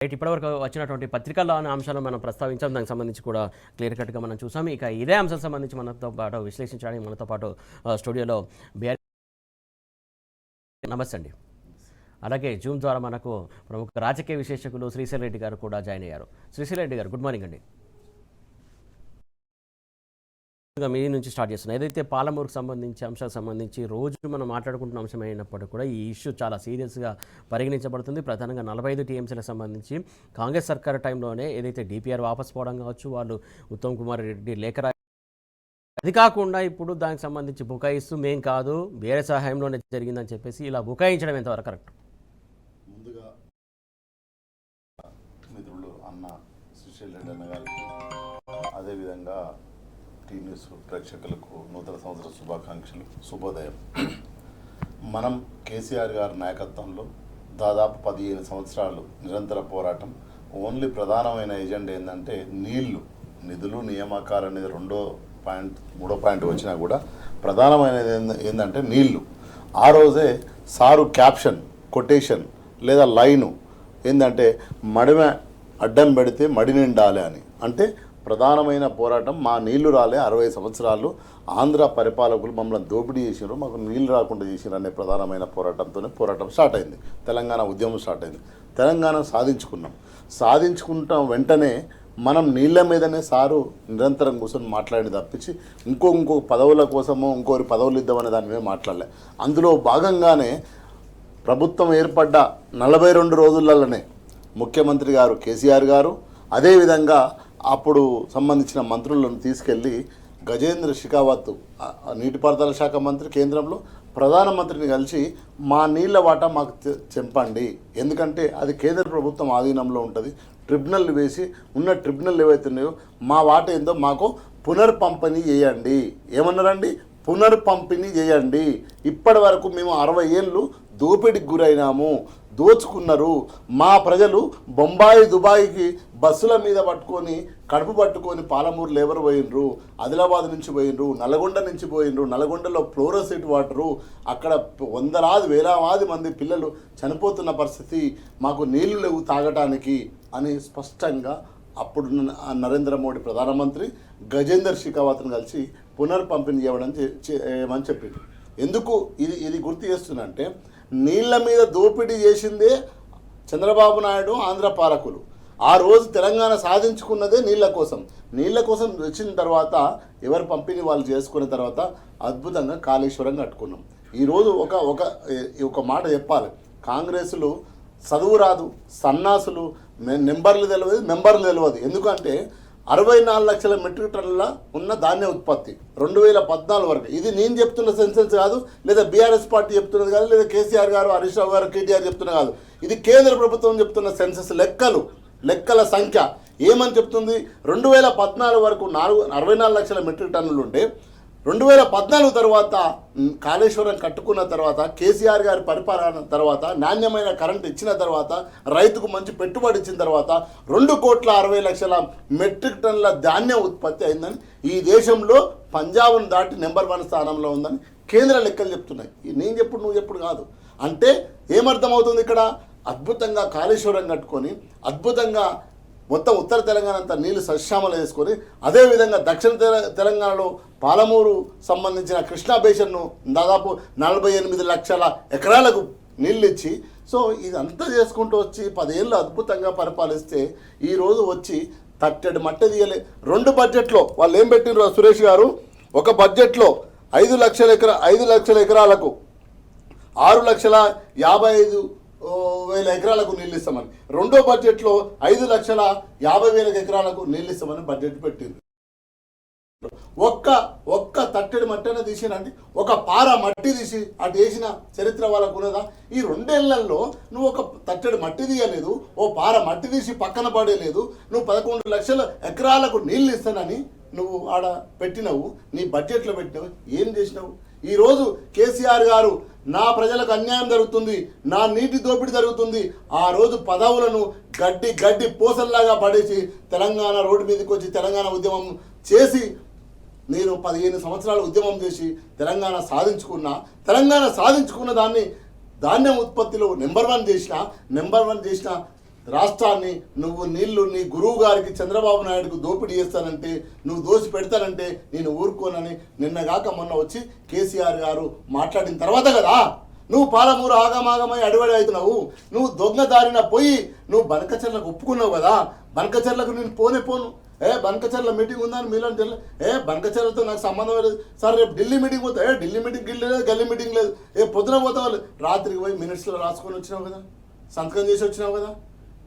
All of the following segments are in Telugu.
రైట్. ఇప్పటివరకు వచ్చినటువంటి పత్రికల్లోని అంశాలను మనం ప్రస్తావించాం. దానికి సంబంధించి కూడా క్లియర్ కట్గా మనం చూసాం. ఇక ఇదే అంశం సంబంధించి మనతో పాటు విశ్లేషించడానికి మనతో పాటు స్టూడియోలో బిఆర్ నమస్తే అండి. అలాగే జూమ్ ద్వారా మనకు ప్రముఖ రాజకీయ విశ్లేషకులు శ్రీశైల్ రెడ్డి గారు కూడా జాయిన్ అయ్యారు. శ్రీశైల్ రెడ్డి గారు, గుడ్ మార్నింగ్ అండి. మీ నుంచి స్టార్ట్ చేస్తున్నాం. ఏదైతే పాలమూరుకు సంబంధించి అంశాలకు సంబంధించి రోజు మనం మాట్లాడుకుంటున్న అంశం అయినప్పటికీ కూడా ఈ ఇష్యూ చాలా సీరియస్గా పరిగణించబడుతుంది. ప్రధానంగా 45 టీఎంసీలకు సంబంధించి కాంగ్రెస్ సర్కార్ టైంలోనే ఏదైతే డిపిఆర్ వాపస్ పోవడం కావచ్చు, వాళ్ళు ఉత్తమ్ కుమార్ రెడ్డి లేఖ అది కాకుండా ఇప్పుడు దానికి సంబంధించి బుకాయిస్తూ మేం కాదు వేరే సహాయంలోనే జరిగిందని చెప్పేసి ఇలా బుకాయించడం ఎంతవరకు కరెక్ట్? ముందుగా మిత్రులు అన్న శ్రీశైల్ రెడ్డి అన్న గారికి, అదేవిధంగా టీ న్యూస్ ప్రేక్షకులకు నూతన సంవత్సర శుభాకాంక్షలు, శుభోదయం. మనం కేసీఆర్ గారి నాయకత్వంలో దాదాపు 15 సంవత్సరాలు నిరంతర పోరాటం. ఓన్లీ ప్రధానమైన ఎజెండా ఏంటంటే నిధులు నియామకాలు అనేది మూడో పాయింట్ వచ్చినా కూడా ప్రధానమైనది ఏంటంటే నీళ్లు. ఆ రోజే సారు క్యాప్షన్, కొటేషన్ లేదా లైను ఏంటంటే మడిమ అడ్డం పెడితే మడి నిండాలి అని. అంటే ప్రధానమైన పోరాటం మా నీళ్లు రాలే, 60 సంవత్సరాలు ఆంధ్ర పరిపాలకులు మమ్మల్ని దోపిడీ చేసినారు, మాకు నీళ్లు రాకుండా చేసినారు అనే ప్రధానమైన పోరాటంతోనే పోరాటం స్టార్ట్ అయింది. తెలంగాణ ఉద్యమం స్టార్ట్ అయింది. తెలంగాణ సాధించుకుంటాం వెంటనే మనం నీళ్ళ మీదనే సారు నిరంతరం కూర్చొని మాట్లాడి తప్పించి ఇంకో పదవుల కోసమో ఇంకోరి పదవులు ఇద్దామనే దాని మీద మాట్లాడలే. అందులో భాగంగానే ప్రభుత్వం ఏర్పడ్డ 42 రోజులలోనే ముఖ్యమంత్రి గారు కేసీఆర్ గారు, అదేవిధంగా అప్పుడు సంబంధించిన మంత్రులను తీసుకెళ్ళి గజేంద్ర షెకావత్ నీటిపారుదల శాఖ మంత్రి కేంద్రంలో ప్రధానమంత్రిని కలిసి మా నీళ్ళ వాటా మాకు చెప్పండి, ఎందుకంటే అది కేంద్ర ప్రభుత్వం ఆధీనంలో ఉంటుంది, ట్రిబ్యునల్ వేసి ఉన్న ట్రిబ్యునల్ ఏవైతున్నాయో మా వాటా ఏందో మాకు పునర్పంపిణీ చేయండి. ఏమన్నారండి? పునర్పంపిణీ చేయండి. ఇప్పటి వరకు మేము 60 ఏళ్ళు దోపిడికి గురైనాము, దోచుకున్నారు. మా ప్రజలు బొంబాయి దుబాయ్కి బస్సుల మీద కడుపు పట్టుకొని పాలమూరులో ఎవరు పోయినరు, ఆదిలాబాద్ నుంచి పోయినరు, నల్గొండ నుంచి పోయినరు. నల్గొండలో ఫ్లోరోసైట్ వాటరు, అక్కడ వేలాది మంది పిల్లలు చనిపోతున్న పరిస్థితి, మాకు నీళ్లు లేవు తాగటానికి అని స్పష్టంగా అప్పుడు నరేంద్ర మోడీ ప్రధానమంత్రి గజేందర్ షెకావత్ను కలిసి పునర్పంపిణీ చేయమని చెప్పింది. ఎందుకు ఇది గుర్తు చేస్తున్నంటే, నీళ్ల మీద దోపిడీ చేసిందే చంద్రబాబు నాయుడు, ఆంధ్ర పాలకులు. ఆ రోజు తెలంగాణ సాధించుకున్నదే నీళ్ల కోసం వచ్చిన తర్వాత ఎవరు పంపిణీ వాళ్ళు చేసుకున్న తర్వాత అద్భుతంగా కాళేశ్వరం కట్టుకున్నాం. ఈరోజు ఒక మాట చెప్పాలి, కాంగ్రెస్లు చదువు రాదు, సన్నాసులు, మెంబర్లు తెలియదు. ఎందుకంటే 64 లక్షల మెట్రిక్ టన్నుల ఉన్న ధాన్య ఉత్పత్తి 2014 వరకు. ఇది నేను చెప్తున్న సెన్సెస్ కాదు, లేదా బీఆర్ఎస్ పార్టీ చెప్తున్నది కాదు, లేదా కేసీఆర్ గారు, హరీష్ రావు గారు, కేటీఆర్ చెప్తున్నది కాదు. ఇది కేంద్ర ప్రభుత్వం చెప్తున్న సెన్సెస్ లెక్కల సంఖ్య ఏమని చెప్తుంది? 2014 వరకు 64 లక్షల మెట్రిక్ టన్నులు ఉంటే 2014 తర్వాత కాళేశ్వరం కట్టుకున్న తర్వాత, కేసీఆర్ గారి పరిపాలన తర్వాత, నాణ్యమైన కరెంట్ ఇచ్చిన తర్వాత, రైతుకు మంచి పెట్టుబడి ఇచ్చిన తర్వాత 2,60,00,000 మెట్రిక్ టన్నుల ధాన్యం ఉత్పత్తి అయిందని, ఈ దేశంలో పంజాబ్ను దాటి నెంబర్ 1 స్థానంలో ఉందని కేంద్ర లెక్కలు చెప్తున్నాయి. నేను చెప్పుడు నువ్వు చెప్పుడు కాదు. అంటే ఏమర్థమవుతుంది ఇక్కడ? అద్భుతంగా కాళేశ్వరం కట్టుకొని, అద్భుతంగా మొత్తం ఉత్తర తెలంగాణ అంతా నీళ్లు సశ్యామలు చేసుకొని, అదేవిధంగా దక్షిణ తెలంగాణలో పాలమూరు సంబంధించిన కృష్ణా బేసిన్ను దాదాపు 48 లక్షల ఎకరాలకు నీళ్ళు ఇచ్చి, సో ఇదంతా చేసుకుంటూ వచ్చి 10 ఏళ్ళు అద్భుతంగా పరిపాలిస్తే ఈరోజు వచ్చి తట్టెడు మట్టె తీయలే. 2 బడ్జెట్లో వాళ్ళు ఏం పెట్టినారు సురేష్ గారు? ఒక బడ్జెట్లో 5 లక్షల ఎకరాలకు 6,55,000 ఎకరాలకు నీళ్ళు ఇస్తామని, రెండో బడ్జెట్లో 5,50,000 ఎకరాలకు నీళ్ళు ఇస్తామని బడ్జెట్ పెట్టింది. ఒక్క తట్టెడు మట్టెన తీసినండి, ఒక పార మట్టి తీసి అటు వేసిన చరిత్ర వాళ్ళకు ఉన్నదా? ఈ 2 ఏళ్లలో నువ్వు ఒక తట్టెడు మట్టి తీయలేదు, ఓ పార మట్టి తీసి పక్కన పడేలేదు. నువ్వు 11 లక్షల ఎకరాలకు నీళ్ళు ఇస్తానని నువ్వు ఆడ పెట్టినవు, నీ బడ్జెట్లో పెట్టినవు. ఏం చేసినావు? ఈరోజు కేసీఆర్ గారు నా ప్రజలకు అన్యాయం జరుగుతుంది, నా నీటి దోపిడీ జరుగుతుంది, ఆ రోజు పదవులను గడ్డి పోసల్లాగా పడేసి తెలంగాణ రోడ్డు మీదకి వచ్చి తెలంగాణ ఉద్యమం చేసి, నేను 15 సంవత్సరాలు ఉద్యమం చేసి తెలంగాణ సాధించుకున్న దాన్ని ధాన్యం ఉత్పత్తిలో నెంబర్ వన్ చేసిన రాష్ట్రాన్ని నువ్వు నీళ్లు నీ గురువు గారికి చంద్రబాబు నాయుడుకు దోపిడీ చేస్తానంటే, నువ్వు దోసి పెడతానంటే నేను ఊరుకోనని నిన్నగాక మొన్న వచ్చి కేసీఆర్ గారు మాట్లాడిన తర్వాత కదా నువ్వు పాలమూరు ఆగమాగమై అడివడి అవుతున్నావు. నువ్వు దొంగ దారిన పోయి నువ్వు బనకచర్లకు ఒప్పుకున్నావు కదా. బనకచర్లకు నేను పోను బనకచర్ల మీటింగ్ ఉందని మీలో తెల్ల బనకచర్లతో నాకు సంబంధం లేదు సార్. రేపు ఢిల్లీ మీటింగ్ పోతా, ఢిల్లీ మీటింగ్ గిల్లి లేదు, గల్లీ మీటింగ్ లేదు. పొద్దున పోతా వాళ్ళు రాత్రికి పోయి మినిట్స్లో రాసుకొని వచ్చినావు కదా, సంతకం చేసి వచ్చినావు కదా.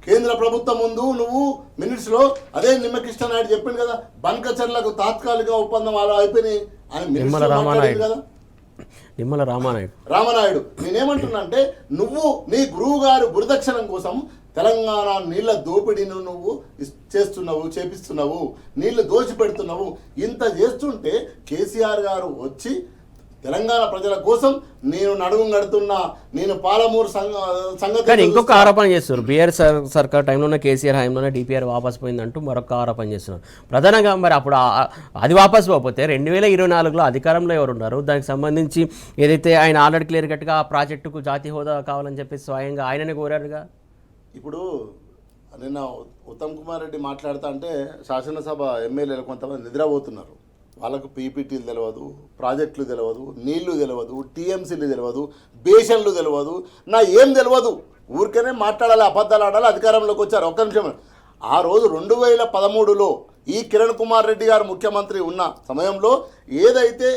కేంద్ర ప్రభుత్వం ముందు నువ్వు మినిట్స్లో అదే నిమ్మకృష్ణ నాయుడు చెప్పింది కదా, బనకచర్లకు తాత్కాలిక ఒప్పందం అలా అయిపోయినాయి అని మినిట్స్లో మాట్లాడింది కదా నిమ్మల రామనాయుడు. నేనేమంటున్నా అంటే నువ్వు నీ గురువు గారు గురుదక్షిణం కోసం తెలంగాణ నీళ్ళ దోపిడీను నువ్వు చేపిస్తున్నావు, నీళ్లు దోచిపెడుతున్నావు. ఇంత చేస్తుంటే కేసీఆర్ గారు వచ్చి తెలంగాణ ప్రజల కోసం నేను నడుము గడుతున్నా, నేను పాలమూరు సంగతి. కానీ ఇంకొక ఆరోపణ చేస్తున్నారు, బీఆర్ సర్కార్ టైంలోనే కేసీఆర్ హయాంలోనే డిపిఆర్ వాపస్ పోయిందంటూ మరొక ఆరోపణ చేస్తున్నారు. ప్రధానంగా మరి అప్పుడు అది వాపస్ పోతే 2024లో అధికారంలో ఎవరున్నారు? దానికి సంబంధించి ఏదైతే ఆయన ఆల్రెడీ క్లియర్ కట్గా ఆ ప్రాజెక్టుకు జాతీయ హోదా కావాలని చెప్పి స్వయంగా ఆయననే కోరారుగా. ఇప్పుడు నిన్న ఉత్తమ్ కుమార్ రెడ్డి మాట్లాడుతా అంటే శాసనసభ ఎమ్మెల్యేలు కొంతమంది నిద్రపోతున్నారు. వాళ్ళకు పీపీటీలు తెలియదు, ప్రాజెక్టులు తెలియదు, నీళ్లు తెలియదు, టీఎంసీలు తెలియదు, బేషన్లు తెలియదు, ఏం తెలియదు. ఊరికనే మాట్లాడాలి, అబద్ధాలు ఆడాలి, అధికారంలోకి వచ్చారు. ఒక్క నిమిషం. ఆ రోజు 2013లో ఈ కిరణ్ కుమార్ రెడ్డి గారు ముఖ్యమంత్రి ఉన్న సమయంలో ఏదైతే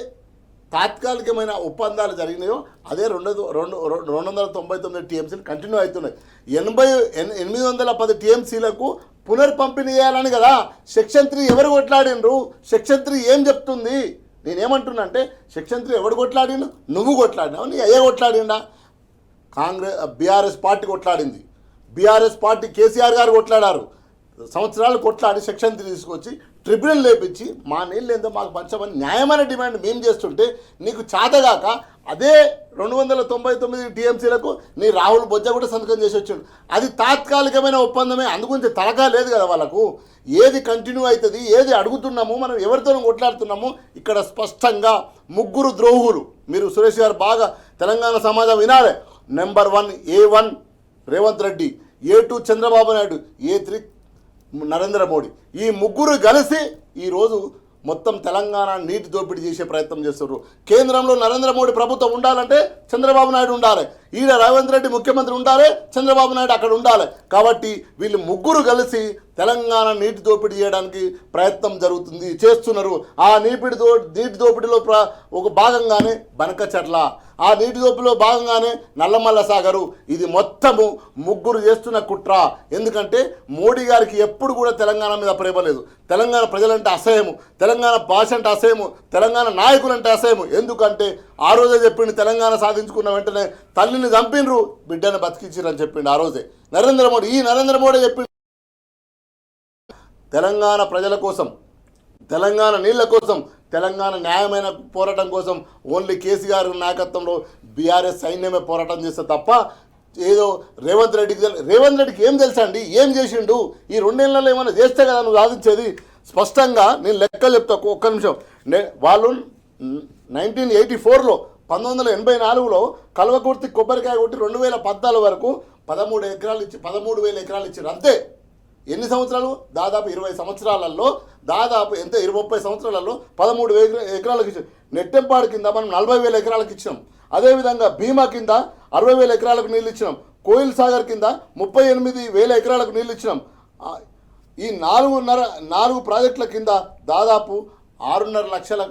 తాత్కాలికమైన ఒప్పందాలు జరిగినాయో అదే 299 టీఎంసీలు కంటిన్యూ అవుతున్నాయి. 810 టీఎంసీలకు పునర్పంపిణీ చేయాలని కదా సెక్షన్ 3 ఎవరు కొట్లాడినరు? సెక్షన్ 3 ఏం చెప్తుంది? నేనేమంటున్నా అంటే సెక్షన్ 3 ఎవడు కొట్లాడిను? నువ్వు కొట్లాడినావు, నీ అయ్యే కొట్లాడిండా? బీఆర్ఎస్ పార్టీ కొట్లాడింది. బీఆర్ఎస్ పార్టీ కేసీఆర్ గారు కొట్లాడారు. సంవత్సరాలు కొట్లాడి సెక్షన్ 3 తీసుకొచ్చి ట్రిబ్యునల్ లేపించి మా నీళ్ళు ఏందో మాకు పంచమని న్యాయమైన డిమాండ్ మేము చేస్తుంటే నీకు చాతగాక అదే 299 టీఎంసీలకు నీ రాహుల్ బొజ్జ కూడా సంతకం చేసి వచ్చాడు. అది తాత్కాలికమైన ఒప్పందమే, అందుగురించి తలకా లేదు కదా వాళ్ళకు. ఏది కంటిన్యూ అవుతుంది, ఏది అడుగుతున్నాము, మనం ఎవరితో కొట్లాడుతున్నాము. ఇక్కడ స్పష్టంగా ముగ్గురు ద్రోహులు. మీరు సురేష్ గారు బాగా తెలంగాణ సమాజం వినాలి. Number 1 A1 Revanth Reddy, A2 Chandrababu Naidu, A3 Narendra Modi. ఈ ముగ్గురు కలిసి ఈరోజు మొత్తం తెలంగాణ నీటి దోపిడీ చేసే ప్రయత్నం చేస్తున్నారు. కేంద్రంలో నరేంద్ర మోడీ ప్రభుత్వం ఉండాలంటే చంద్రబాబు నాయుడు ఉండాలి, ఈడ రేవంత్ రెడ్డి ముఖ్యమంత్రి ఉండాలి, చంద్రబాబు నాయుడు అక్కడ ఉండాలి. కాబట్టి వీళ్ళు ముగ్గురు కలిసి తెలంగాణ నీటి దోపిడీ చేయడానికి ప్రయత్నం చేస్తున్నారు. ఆ నీటి దోపిడీలో ఒక భాగంగానే బనకచర్ల, ఆ నీటి దోపిడీలో భాగంగానే నల్లమల్ల సాగరు. ఇది మొత్తము ముగ్గురు చేస్తున్న కుట్ర. ఎందుకంటే మోడీ గారికి ఎప్పుడు కూడా తెలంగాణ మీద ప్రేమ లేదు. తెలంగాణ ప్రజలంటే అసహ్యము, తెలంగాణ భాష అంటే అసహ్యము, తెలంగాణ నాయకులంటే అసహ్యము. ఎందుకంటే ఆ రోజే చెప్పిండు, తెలంగాణ సాధించుకున్న వెంటనే తల్లిని చంపినరు, బిడ్డను బతికించారని చెప్పిండు ఆ రోజే నరేంద్ర మోడీ. ఈ నరేంద్ర మోడీ చెప్పిండు తెలంగాణ ప్రజల కోసం, తెలంగాణ నీళ్ల కోసం, తెలంగాణ న్యాయమైన పోరాటం కోసం ఓన్లీ కేసీఆర్ నాయకత్వంలో బీఆర్ఎస్ సైన్యమే పోరాటం చేస్తే తప్ప ఏదో రేవంత్ రెడ్డికి ఏం తెలుసా అండి? ఏం చేసిండు? ఈ 2 నెలల్లో ఏమైనా చేస్తే కదా నువ్వు సాధించేది. స్పష్టంగా నేను లెక్కలు చెప్తా, ఒక్క నిమిషం. వాళ్ళు 1984లో 1984లో కల్వకుర్తి కొబ్బరికాయ కొట్టి 2014 వరకు 13,000 ఎకరాలు ఇచ్చారు అంతే. ఎన్ని సంవత్సరాలు? దాదాపు 20 సంవత్సరాలలో, దాదాపు 30 సంవత్సరాలలో 13,000 ఎకరాలకు ఇచ్చాం. నెట్టెంపాడు కింద మనం 40,000 ఎకరాలకు ఇచ్చినాం. అదేవిధంగా భీమా కింద 60,000 ఎకరాలకు నీళ్ళు ఇచ్చినాం. కోయిల్ సాగర్ కింద 38,000 ఎకరాలకు నీళ్ళు ఇచ్చినాం. ఈ 4 ప్రాజెక్టుల కింద దాదాపు 6.5 లక్షల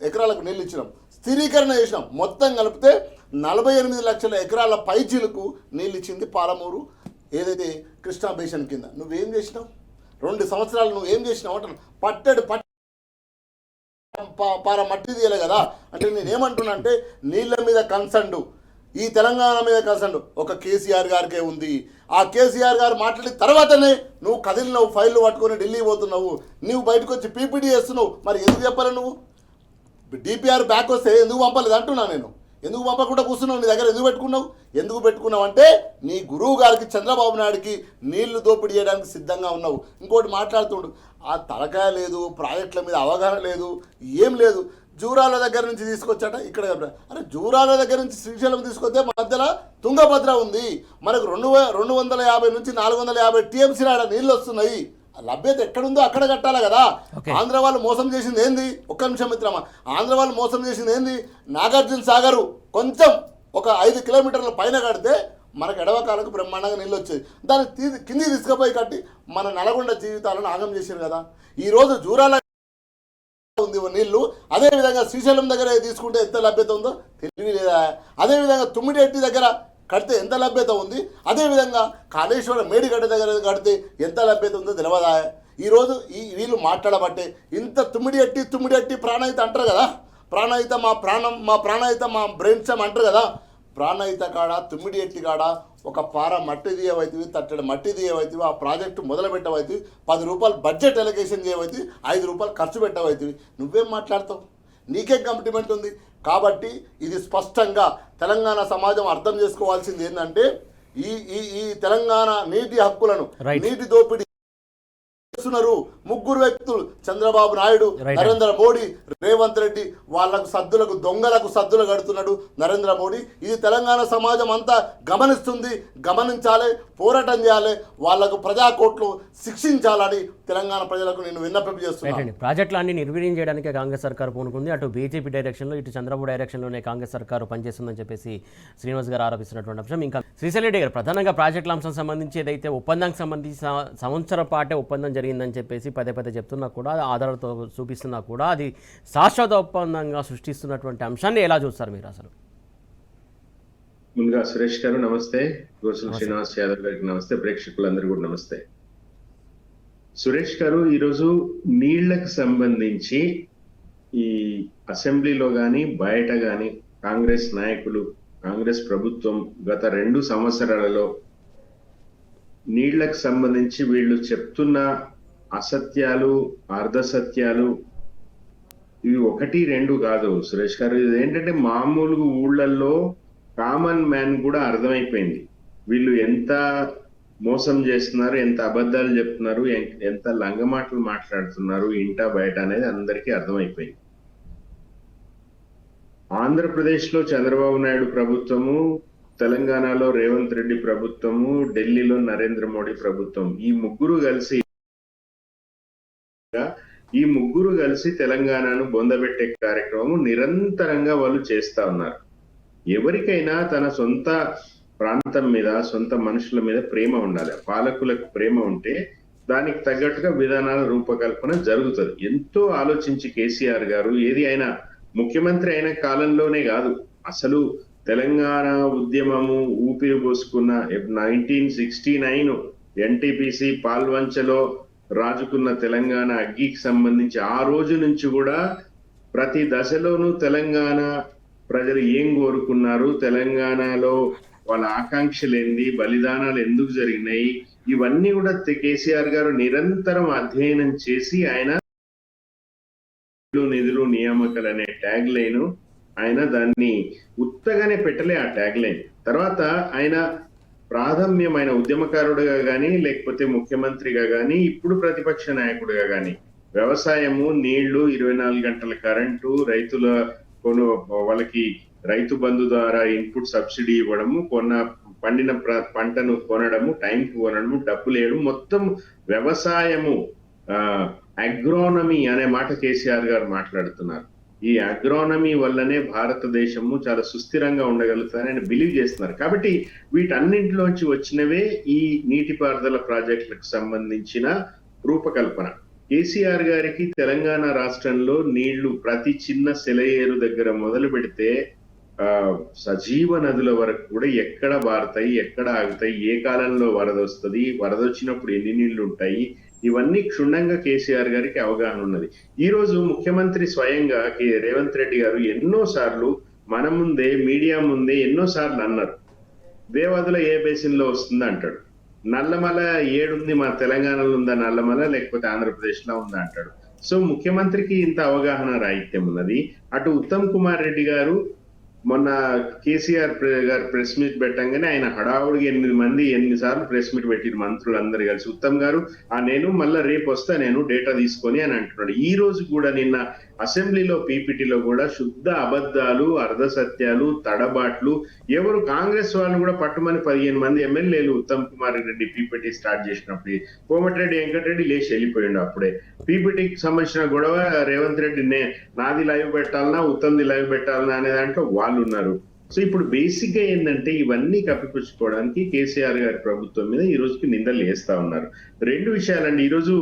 ఎకరాలకు నీళ్ళు ఇచ్చినాం. స్థిరీకరణ చేసినాం. మొత్తం కలిపితే 48 లక్షల ఎకరాల పైచీలకు నీళ్ళు ఇచ్చింది పాలమూరు ఏదైతే కృష్ణా బేసిన్ కింద. నువ్వేం చేసినావు? 2 సంవత్సరాలు నువ్వేం చేసినావు అంటాను. పార మట్టి తీయలే కదా. అంటే నేనేమంటున్నా అంటే నీళ్ళ మీద కన్సర్న్, ఈ తెలంగాణ మీద కన్సర్న్ ఒక కేసీఆర్ గారికే ఉంది. ఆ కేసీఆర్ గారు మాట్లాడిన తర్వాతనే నువ్వు కదిలినవు, ఫైళ్ళు పట్టుకొని ఢిల్లీ పోతున్నావు, నువ్వు బయటకు వచ్చి పీపీటీ చేస్తున్నావు. మరి ఎందుకు చెప్పాలి? నువ్వు డిపిఆర్ బ్యాక్ వస్తే ఎందుకు పంపలేదు అంటున్నా నేను. ఎందుకు పంపకుండా కూర్చున్నావు? నీ దగ్గర ఎందుకు పెట్టుకున్నావు అంటే నీ గురువు గారికి చంద్రబాబు నాయుడికి నీళ్లు దోపిడీ చేయడానికి సిద్ధంగా ఉన్నావు. ఇంకోటి మాట్లాడుతుండు, ఆ తలకాయ లేదు, ప్రాజెక్టుల మీద అవగాహన లేదు, ఏం లేదు. జూరాల దగ్గర నుంచి తీసుకొచ్చాట ఇక్కడ. అరే జూరాల దగ్గర నుంచి శ్రీశైలం తీసుకొస్తే మధ్యలో తుంగభద్ర ఉంది. మనకు 250 నుంచి 450 టీఎంసీ నీళ్ళు వస్తున్నాయి. లభ్యత ఎక్కడుందో అక్కడ కట్టాలి కదా. ఆంధ్ర వాళ్ళు మోసం చేసింది ఏంది? ఒక్క నిమిషం మిత్రమా, ఆంధ్ర వాళ్ళు మోసం చేసింది ఏంది? నాగార్జున సాగరు కొంచెం ఒక 5 కిలోమీటర్ల పైన కడితే మనకు ఎడవకాలకు బ్రహ్మాండంగా నీళ్ళు వచ్చేది. దాన్ని కిందికి తీసుకుపోయి కట్టి మన నల్గొండ జీవితాలను ఆగం చేశారు కదా. ఈరోజు జూరాల ఉంది నీళ్లు, అదేవిధంగా శ్రీశైలం దగ్గర తీసుకుంటే ఎంత లభ్యత ఉందో తెలివి లేదా? అదేవిధంగా తుమ్మిడిఎట్టి దగ్గర కడితే ఎంత లభ్యత ఉంది? అదేవిధంగా కాళేశ్వరం మేడిగడ్డ దగ్గర కడితే ఎంత లభ్యత ఉందో తెలియదా? ఈరోజు వీళ్ళు మాట్లాడబట్టే ఇంత తుమ్మిడిఎట్టి ప్రాణహిత అంటారు కదా. ప్రాణహిత మా ప్రాణం, మా ప్రాణహిత మా బ్రెయిన్ స్టెమ్ అంటారు కదా. ప్రాణహిత కాడ తుమ్మిడిఎట్టి కాడ ఒక పార మట్టి తీయవైతివి, తట్టడి మట్టి తీయవైతివి, ఆ ప్రాజెక్టు మొదలు పెట్టవైతివి, 10 రూపాయలు బడ్జెట్ ఎలకేషన్ చేయవైతివి, 5 రూపాయలు ఖర్చు పెట్టవైతివి. నువ్వేం మాట్లాడతావు? నీకేం కమిట్మెంట్ ఉంది? కాబట్టి ఇది స్పష్టంగా తెలంగాణ సమాజం అర్థం చేసుకోవాల్సింది ఏంటంటే ఈ తెలంగాణ నీటి హక్కులను నీటి దోపిడీ చేస్తున్నారు ముగ్గురు వ్యక్తులు, చంద్రబాబు నాయుడు, నరేంద్ర మోడీ, రేవంత్ రెడ్డి. వాళ్ళకు సద్దులకు దొంగలకు సద్దులు కడుతున్నాడు నరేంద్ర మోడీ. ఇది తెలంగాణ సమాజం అంతా గమనిస్తుంది, గమనించాలి, పోరాటం చేయాలి, వాళ్లకు ప్రజాకోట్లు శిక్షించాలని తెలంగాణ ప్రజలకు నేను విన్నపం చేస్తున్నాను. ప్రాజెక్టులన్నీ నిర్వీర్యం చేయడానికి కాంగ్రెస్ సర్కారు పూనుకుంది. అటు బీజేపీ డైరెక్షన్లో ఇటు చంద్రబాబు డైరెక్షన్లోనే కాంగ్రెస్ సర్కారు పనిచేస్తుందని చెప్పేసి శ్రీనివాస్ గారు ఆరోపిస్తున్నటువంటి అంశం. ఇంకా శ్రీశైలం రెడ్డి గారు ప్రధానంగా ప్రాజెక్టుల అంశం సంబంధించి ఏదైతే ఒప్పందానికి సంబంధించి సంవత్సరం పాటే ఒప్పందం జరిగిందని చెప్పేసి పదే చెప్తున్నా కూడా, ఆధారాలతో చూపిస్తున్నా కూడా అది శాశ్వత ఒప్పందంగా సృష్టిస్తున్నటువంటి అంశాన్ని ఎలా చూస్తారు మీరు అసలు? ముందుగా సురేష్ గారు నమస్తే, గోసుల శ్రీనివాస్ యాదవ్ గారికి నమస్తే, ప్రేక్షకులందరూ కూడా నమస్తే. సురేష్ గారు, ఈరోజు నీళ్లకు సంబంధించి ఈ అసెంబ్లీలో కానీ బయట కానీ కాంగ్రెస్ నాయకులు, కాంగ్రెస్ ప్రభుత్వం గత 2 సంవత్సరాలలో నీళ్లకు సంబంధించి వీళ్ళు చెప్తున్న అసత్యాలు, అర్ధసత్యాలు ఇవి 1, 2 కాదు సురేష్ గారు. ఇది ఏంటంటే మామూలుగా ఊళ్ళల్లో కామన్ మ్యాన్ కూడా అర్థమైపోయింది వీళ్ళు ఎంత మోసం చేస్తున్నారు, ఎంత అబద్ధాలు చెప్తున్నారు, ఎంత లంగమాటలు మాట్లాడుతున్నారు ఇంటా బయట అనేది అందరికీ అర్థమైపోయింది. ఆంధ్రప్రదేశ్లో చంద్రబాబు నాయుడు ప్రభుత్వము, తెలంగాణలో రేవంత్ రెడ్డి ప్రభుత్వము, ఢిల్లీలో నరేంద్ర మోడీ ప్రభుత్వం, ఈ ముగ్గురు కలిసి తెలంగాణను బొందబెట్టే కార్యక్రమం నిరంతరంగా వాళ్ళు చేస్తా ఉన్నారు. ఎవరికైనా తన సొంత ప్రాంతం మీద, సొంత మనుషుల మీద ప్రేమ ఉండాలి. పాలకులకు ప్రేమ ఉంటే దానికి తగ్గట్టుగా విధానాల రూపకల్పన జరుగుతుంది. ఎంతో ఆలోచించి కేసీఆర్ గారు ఏది అయినా ముఖ్యమంత్రి అయిన కాలంలోనే కాదు, అసలు తెలంగాణ ఉద్యమము ఊపిరి పోసుకున్న 1969 ఎన్టీపీసీ పాల్వంచలో రాజుకున్న తెలంగాణ అగ్గికి సంబంధించి ఆ రోజు నుంచి కూడా ప్రతి దశలోనూ తెలంగాణ ప్రజలు ఏం కోరుకున్నారు, తెలంగాణలో వాళ్ళ ఆకాంక్షలు ఏంది, బలిదానాలు ఎందుకు జరిగినాయి, ఇవన్నీ కూడా కేసీఆర్ గారు నిరంతరం అధ్యయనం చేసి ఆయన నిధులు నియామకాలు అనే ట్యాగ్ లైన్ ఆయన దాన్ని ఉత్తగానే పెట్టలే. ఆ ట్యాగ్ లైన్ తర్వాత ఆయన ప్రాధాన్యమైన ఉద్యమకారుడుగా కానీ, లేకపోతే ముఖ్యమంత్రిగా కానీ, ఇప్పుడు ప్రతిపక్ష నాయకుడిగా కానీ వ్యవసాయము, నీళ్లు, 24 గంటల కరెంటు, రైతుల వాళ్ళకి రైతు బంధు ద్వారా ఇన్పుట్ సబ్సిడీ ఇవ్వడము, పండిన పంటను కొనడము, టైంకి కొనడము, డబ్బులు వేయడం, మొత్తం వ్యవసాయము, అగ్రోనమీ అనే మాట కేసీఆర్ గారు మాట్లాడుతున్నారు. ఈ అగ్రోనమీ వల్లనే భారతదేశము చాలా సుస్థిరంగా ఉండగలుగుతారని ఆయన బిలీవ్ చేస్తున్నారు. కాబట్టి వీటన్నింటిలోంచి వచ్చినవే ఈ నీటిపారుదల ప్రాజెక్టులకు సంబంధించిన రూపకల్పన. కేసీఆర్ గారికి తెలంగాణ రాష్ట్రంలో నీళ్లు ప్రతి చిన్న సెలయేరు దగ్గర మొదలు పెడితే సజీవ నదుల వరకు కూడా ఎక్కడ బారుతాయి, ఎక్కడ ఆగుతాయి, ఏ కాలంలో వరద వస్తుంది, వరద వచ్చినప్పుడు ఎన్ని నీళ్లు ఉంటాయి, ఇవన్నీ క్షుణ్ణంగా కేసీఆర్ గారికి అవగాహన ఉన్నది. ఈ రోజు ముఖ్యమంత్రి స్వయంగా రేవంత్ రెడ్డి గారు ఎన్నో సార్లు మన ముందే, మీడియా ముందే ఎన్నో సార్లు అన్నారు, దేవాదుల ఏ బేసిన్ లో వస్తుంది అంటాడు, నల్లమల ఏడుంది, మన తెలంగాణలో ఉందా నల్లమల, లేకపోతే ఆంధ్రప్రదేశ్ లో ఉందా అంటాడు. సో ముఖ్యమంత్రికి ఇంత అవగాహన రాహిత్యం ఉన్నది. అటు ఉత్తమ్ కుమార్ రెడ్డి గారు మొన్న కేసీఆర్ గారు ప్రెస్ మీట్ పెట్టంగానే ఆయన హడావుడికి 8 సార్లు ప్రెస్ మీట్ పెట్టిరు మంత్రులందరూ కలిసి. ఉత్తమ్ గారు నేను మళ్ళీ రేపు వస్తా, నేను డేటా తీసుకొని అని అంటున్నాడు. ఈ రోజు కూడా నిన్న అసెంబ్లీలో పీపీటీలో కూడా శుద్ధ అబద్ధాలు, అర్ధసత్యాలు, తడబాట్లు. ఎవరు కాంగ్రెస్ వాళ్ళు కూడా పట్టుమని 15 మంది ఎమ్మెల్యేలు ఉత్తమ్ కుమార్ రెడ్డి పీపీటీ స్టార్ట్ చేసినప్పుడు కోమటిరెడ్డి వెంకటరెడ్డి లేచి వెళ్ళిపోయిండు. అప్పుడే పీపీటీకి సంబంధించిన గొడవ రేవంత్ రెడ్డి నాది లైవ్ పెట్టాలన్నా ఉత్తమ్ది లైవ్ పెట్టాలన్నా అనే దాంట్లో వాళ్ళు ఉన్నారు. సో ఇప్పుడు బేసిక్ గా ఏంటంటే ఇవన్నీ కప్పిపుచ్చుకోవడానికి కేసీఆర్ గారి ప్రభుత్వం మీద ఈ రోజుకి నిందలు వేస్తా ఉన్నారు. 2 విషయాలండి. ఈరోజు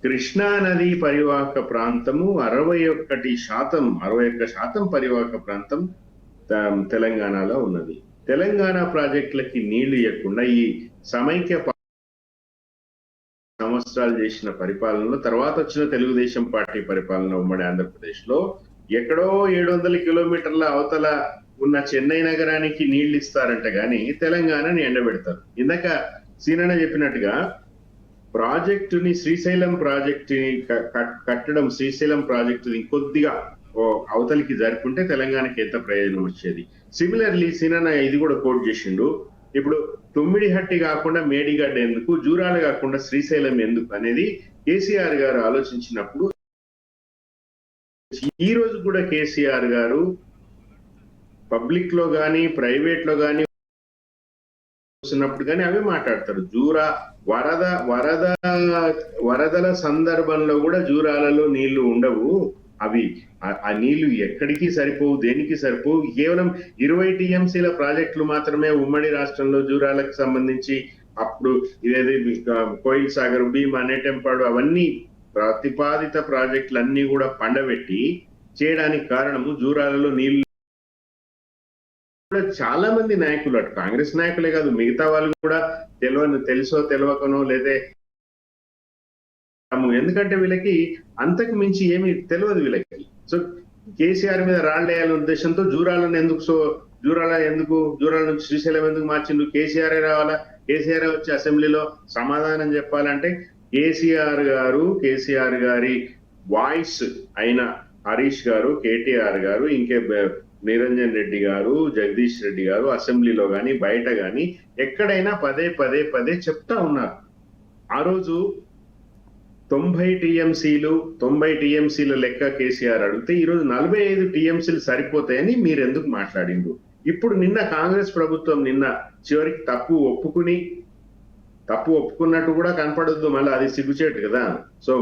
కృష్ణా నది పరివాహక ప్రాంతము 61% పరివాహక ప్రాంతం తెలంగాణలో ఉన్నది. తెలంగాణ ప్రాజెక్టులకి నీళ్లు ఇవ్వకుండా ఈ సమైక్య సంవత్సరాలు చేసిన పరిపాలనలో తర్వాత వచ్చిన తెలుగుదేశం పార్టీ పరిపాలన ఉమ్మడి ఆంధ్రప్రదేశ్ లో ఎక్కడో 700 కిలోమీటర్ల అవతల ఉన్న చెన్నై నగరానికి నీళ్లు ఇస్తారంట గాని తెలంగాణని ఎండబెడతారు. ఇందాక సీనన్న చెప్పినట్టుగా ప్రాజెక్టుని శ్రీశైలం ప్రాజెక్టుని కట్టడం, శ్రీశైలం ప్రాజెక్టు కొద్దిగా అవతలికి జరుపుకుంటే తెలంగాణకి ఎంత ప్రయోజనం వచ్చేది. సిమిలర్లీ సీనన్న ఇది కూడా కోట్ చేసిండు. ఇప్పుడు తుమ్మిడిహట్టి కాకుండా మేడిగడ్డ ఎందుకు, జూరాల కాకుండా శ్రీశైలం ఎందుకు అనేది కేసీఆర్ గారు ఆలోచించినప్పుడు ఈ రోజు కూడా కేసీఆర్ గారు పబ్లిక్ లో గాని ప్రైవేట్ లో గాని చూసినప్పుడు కానీ అవే మాట్లాడతారు. వరదల సందర్భంలో కూడా జూరాలలో నీళ్లు ఉండవు, అవి ఆ నీళ్లు ఎక్కడికి సరిపోవు, దేనికి సరిపోవు. కేవలం 20 టీఎంసీల ప్రాజెక్టులు మాత్రమే ఉమ్మడి రాష్ట్రంలో జూరాలకు సంబంధించి అప్పుడు ఇదేది కోయిల్ సాగర్, భీమా, నేటెంపాడు అవన్నీ ప్రతిపాదిత ప్రాజెక్టులు అన్ని కూడా పండబెట్టి చేయడానికి కారణము జూరాలలో నీళ్లు కూడా చాలా మంది నాయకులు, అటు కాంగ్రెస్ నాయకులే కాదు మిగతా వాళ్ళు కూడా తెలుసో తెలియకనో లేదే, ఎందుకంటే వీళ్ళకి అంతకు మించి ఏమి తెలియదు వీళ్ళకి. సో కేసీఆర్ మీద రాళ్ళేయాలనే ఉద్దేశంతో జూరాల నుంచి శ్రీశైలం ఎందుకు మార్చిండు, కేసీఆర్ రావాలా, కేసీఆర్ వచ్చి అసెంబ్లీలో సమాధానం చెప్పాలంటే కేసీఆర్ గారి వాయిస్ అయిన హరీష్ గారు, కేటీఆర్ గారు, ఇంకే నిరంజన్ రెడ్డి గారు, జగదీష్ రెడ్డి గారు అసెంబ్లీలో గాని బయట గాని ఎక్కడైనా పదే చెప్తా ఉన్నారు. ఆ రోజు 90 టీఎంసీల లెక్క కేసీఆర్ అడిగితే ఈ రోజు 45 టీఎంసీలు సరిపోతాయని మీరు ఎందుకు మాట్లాడిండ్రు. ఇప్పుడు నిన్న కాంగ్రెస్ ప్రభుత్వం చివరికి తప్పు ఒప్పుకున్నట్టు కూడా కనపడద్దు, మళ్ళీ అది సిగ్గుచేటు కదా. సో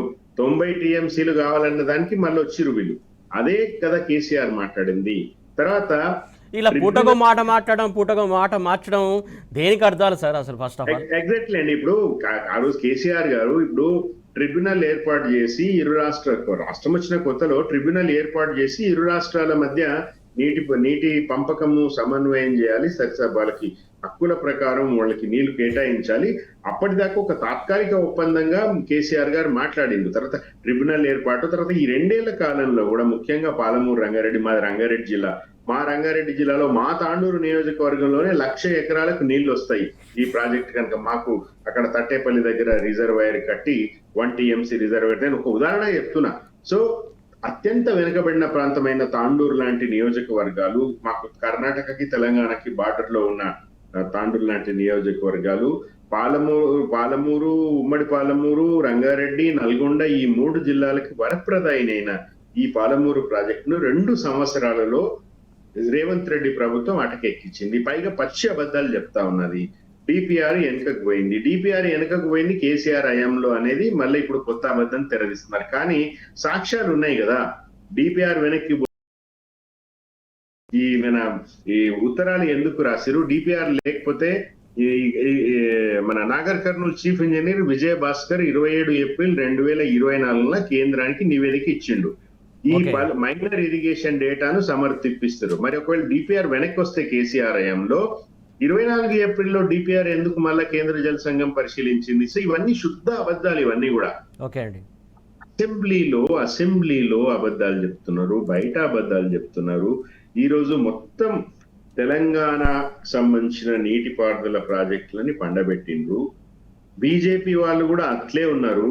90 టీఎంసీలు కావాలన్న దానికి మళ్ళీ వచ్చిరు వీళ్ళు. అదే కదా కేసీఆర్ మాట్లాడింది. తర్వాత ఇలా పూటకో మాట మార్చడం దేనికి అర్థాలు సార్ అసలు? ఫస్ట్ ఆఫ్ ఆల్ ఎగ్జాక్ట్లీ అండి. ఇప్పుడు ఆ రోజు కేసీఆర్ గారు ఇప్పుడు ట్రిబ్యునల్ ఏర్పాటు చేసి రాష్ట్రం వచ్చిన కొత్తలో ట్రిబ్యునల్ ఏర్పాటు చేసి ఇరు రాష్ట్రాల మధ్య నీటి పంపకము సమన్వయం చేయాలి, వాళ్ళకి హక్కుల ప్రకారం వాళ్ళకి నీళ్లు కేటాయించాలి. అప్పటిదాకా ఒక తాత్కాలిక ఒప్పందంగా కేసీఆర్ గారు మాట్లాడిండు. తర్వాత ట్రిబ్యునల్ ఏర్పాటు, తర్వాత ఈ 2 ఏళ్ల కాలంలో కూడా ముఖ్యంగా పాలమూరు రంగారెడ్డి, మాది రంగారెడ్డి జిల్లా, మా రంగారెడ్డి జిల్లాలో మా తాండూరు నియోజకవర్గంలోనే 1,00,000 ఎకరాలకు నీళ్లు వస్తాయి ఈ ప్రాజెక్ట్ కనుక మాకు అక్కడ తట్టేపల్లి దగ్గర రిజర్వాయర్ కట్టి 1 టీఎంసీ రిజర్వాయర్. నేను ఒక ఉదాహరణ చెప్తున్నా. సో అత్యంత వెనుకబడిన ప్రాంతమైన తాండూరు లాంటి నియోజకవర్గాలు, మాకు కర్ణాటకకి తెలంగాణకి బార్డర్ లో ఉన్న తాండూరు లాంటి నియోజకవర్గాలు, పాలమూరు, ఉమ్మడి పాలమూరు, రంగారెడ్డి, నల్గొండ ఈ 3 జిల్లాలకి వరప్రదాయినైన ఈ పాలమూరు ప్రాజెక్టును 2 సంవత్సరాలలో రేవంత్ రెడ్డి ప్రభుత్వం అటకెక్కించింది. పైగా పచ్చి అబద్ధాలు చెప్తా ఉన్నది. డిపిఆర్ వెనుకకు పోయింది కేసీఆర్ హయాంలో అనేది మళ్ళీ ఇప్పుడు కొత్త అబద్ధం తెరదిస్తున్నారు. కానీ సాక్ష్యాలు ఉన్నాయి కదా. డిపిఆర్ వెనక్కి ఈ ఉత్తరాలు ఎందుకు రాసిరు, డిపిఆర్ లేకపోతే మన నాగర్ కర్నూలు చీఫ్ ఇంజనీర్ విజయ భాస్కర్ 27 ఏప్రిల్ 2024 కేంద్రానికి నివేదిక ఇచ్చిండు. ఈ మైనర్ ఇరిగేషన్ డేటాను సమర్థిపిస్తారు. మరి ఒకవేళ డిపిఆర్ వెనక్కి వస్తే కేసీఆర్ హయాంలో 24 ఏప్రిల్లో డిపిఆర్ ఎందుకు మళ్ళా కేంద్ర జల సంఘం పరిశీలించింది? సో ఇవన్నీ శుద్ధ అబద్ధాలు, ఇవన్నీ కూడా. ఓకే అండి. అసెంబ్లీలో అబద్ధాలు చెప్తున్నారు, బయట అబద్ధాలు చెప్తున్నారు. ఈ రోజు మొత్తం తెలంగాణ సంబంధించిన నీటిపారుదల ప్రాజెక్టులని పండబెట్టిండ్రు. బీజేపీ వాళ్ళు కూడా అట్లే ఉన్నారు.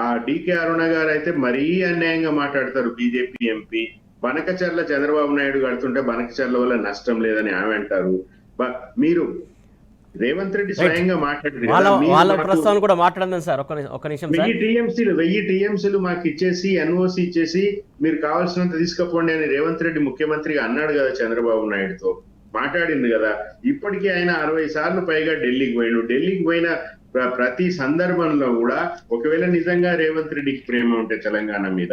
ఆ డికే అరుణ గారు అయితే మరీ అన్యాయంగా మాట్లాడతారు. బీజేపీ ఎంపీ బనకచర్ల చంద్రబాబు నాయుడు కడుతుంటే బనకచర్ల వల్ల నష్టం లేదని ఆమె అంటారు. మీరు రేవంత్ రెడ్డి స్వయంగా మాట్లాడారు వాళ్ళ కదా, మీరు వాళ్ళ మాకు ప్రస్తావన కూడా మాట్లాడదాం సార్, ఒక్క నిమిషం సార్. 1000 టీఎంసీలు మాకు ఇచ్చేసి ఎన్ఓసి ఇచ్చేసి మీరు కావాల్సినంత తీసుకుపోండి అని రేవంత్ రెడ్డి ముఖ్యమంత్రిగా అన్నాడు కదా చంద్రబాబు నాయుడుతో, మాట్లాడింది కదా. ఇప్పటికీ ఆయన 60 సార్లు పైగా ఢిల్లీకి పోయిండు. ఢిల్లీకి పోయిన ప్రతి సందర్భంలో కూడా ఒకవేళ నిజంగా రేవంత్ రెడ్డికి ప్రేమ ఉంటే తెలంగాణ మీద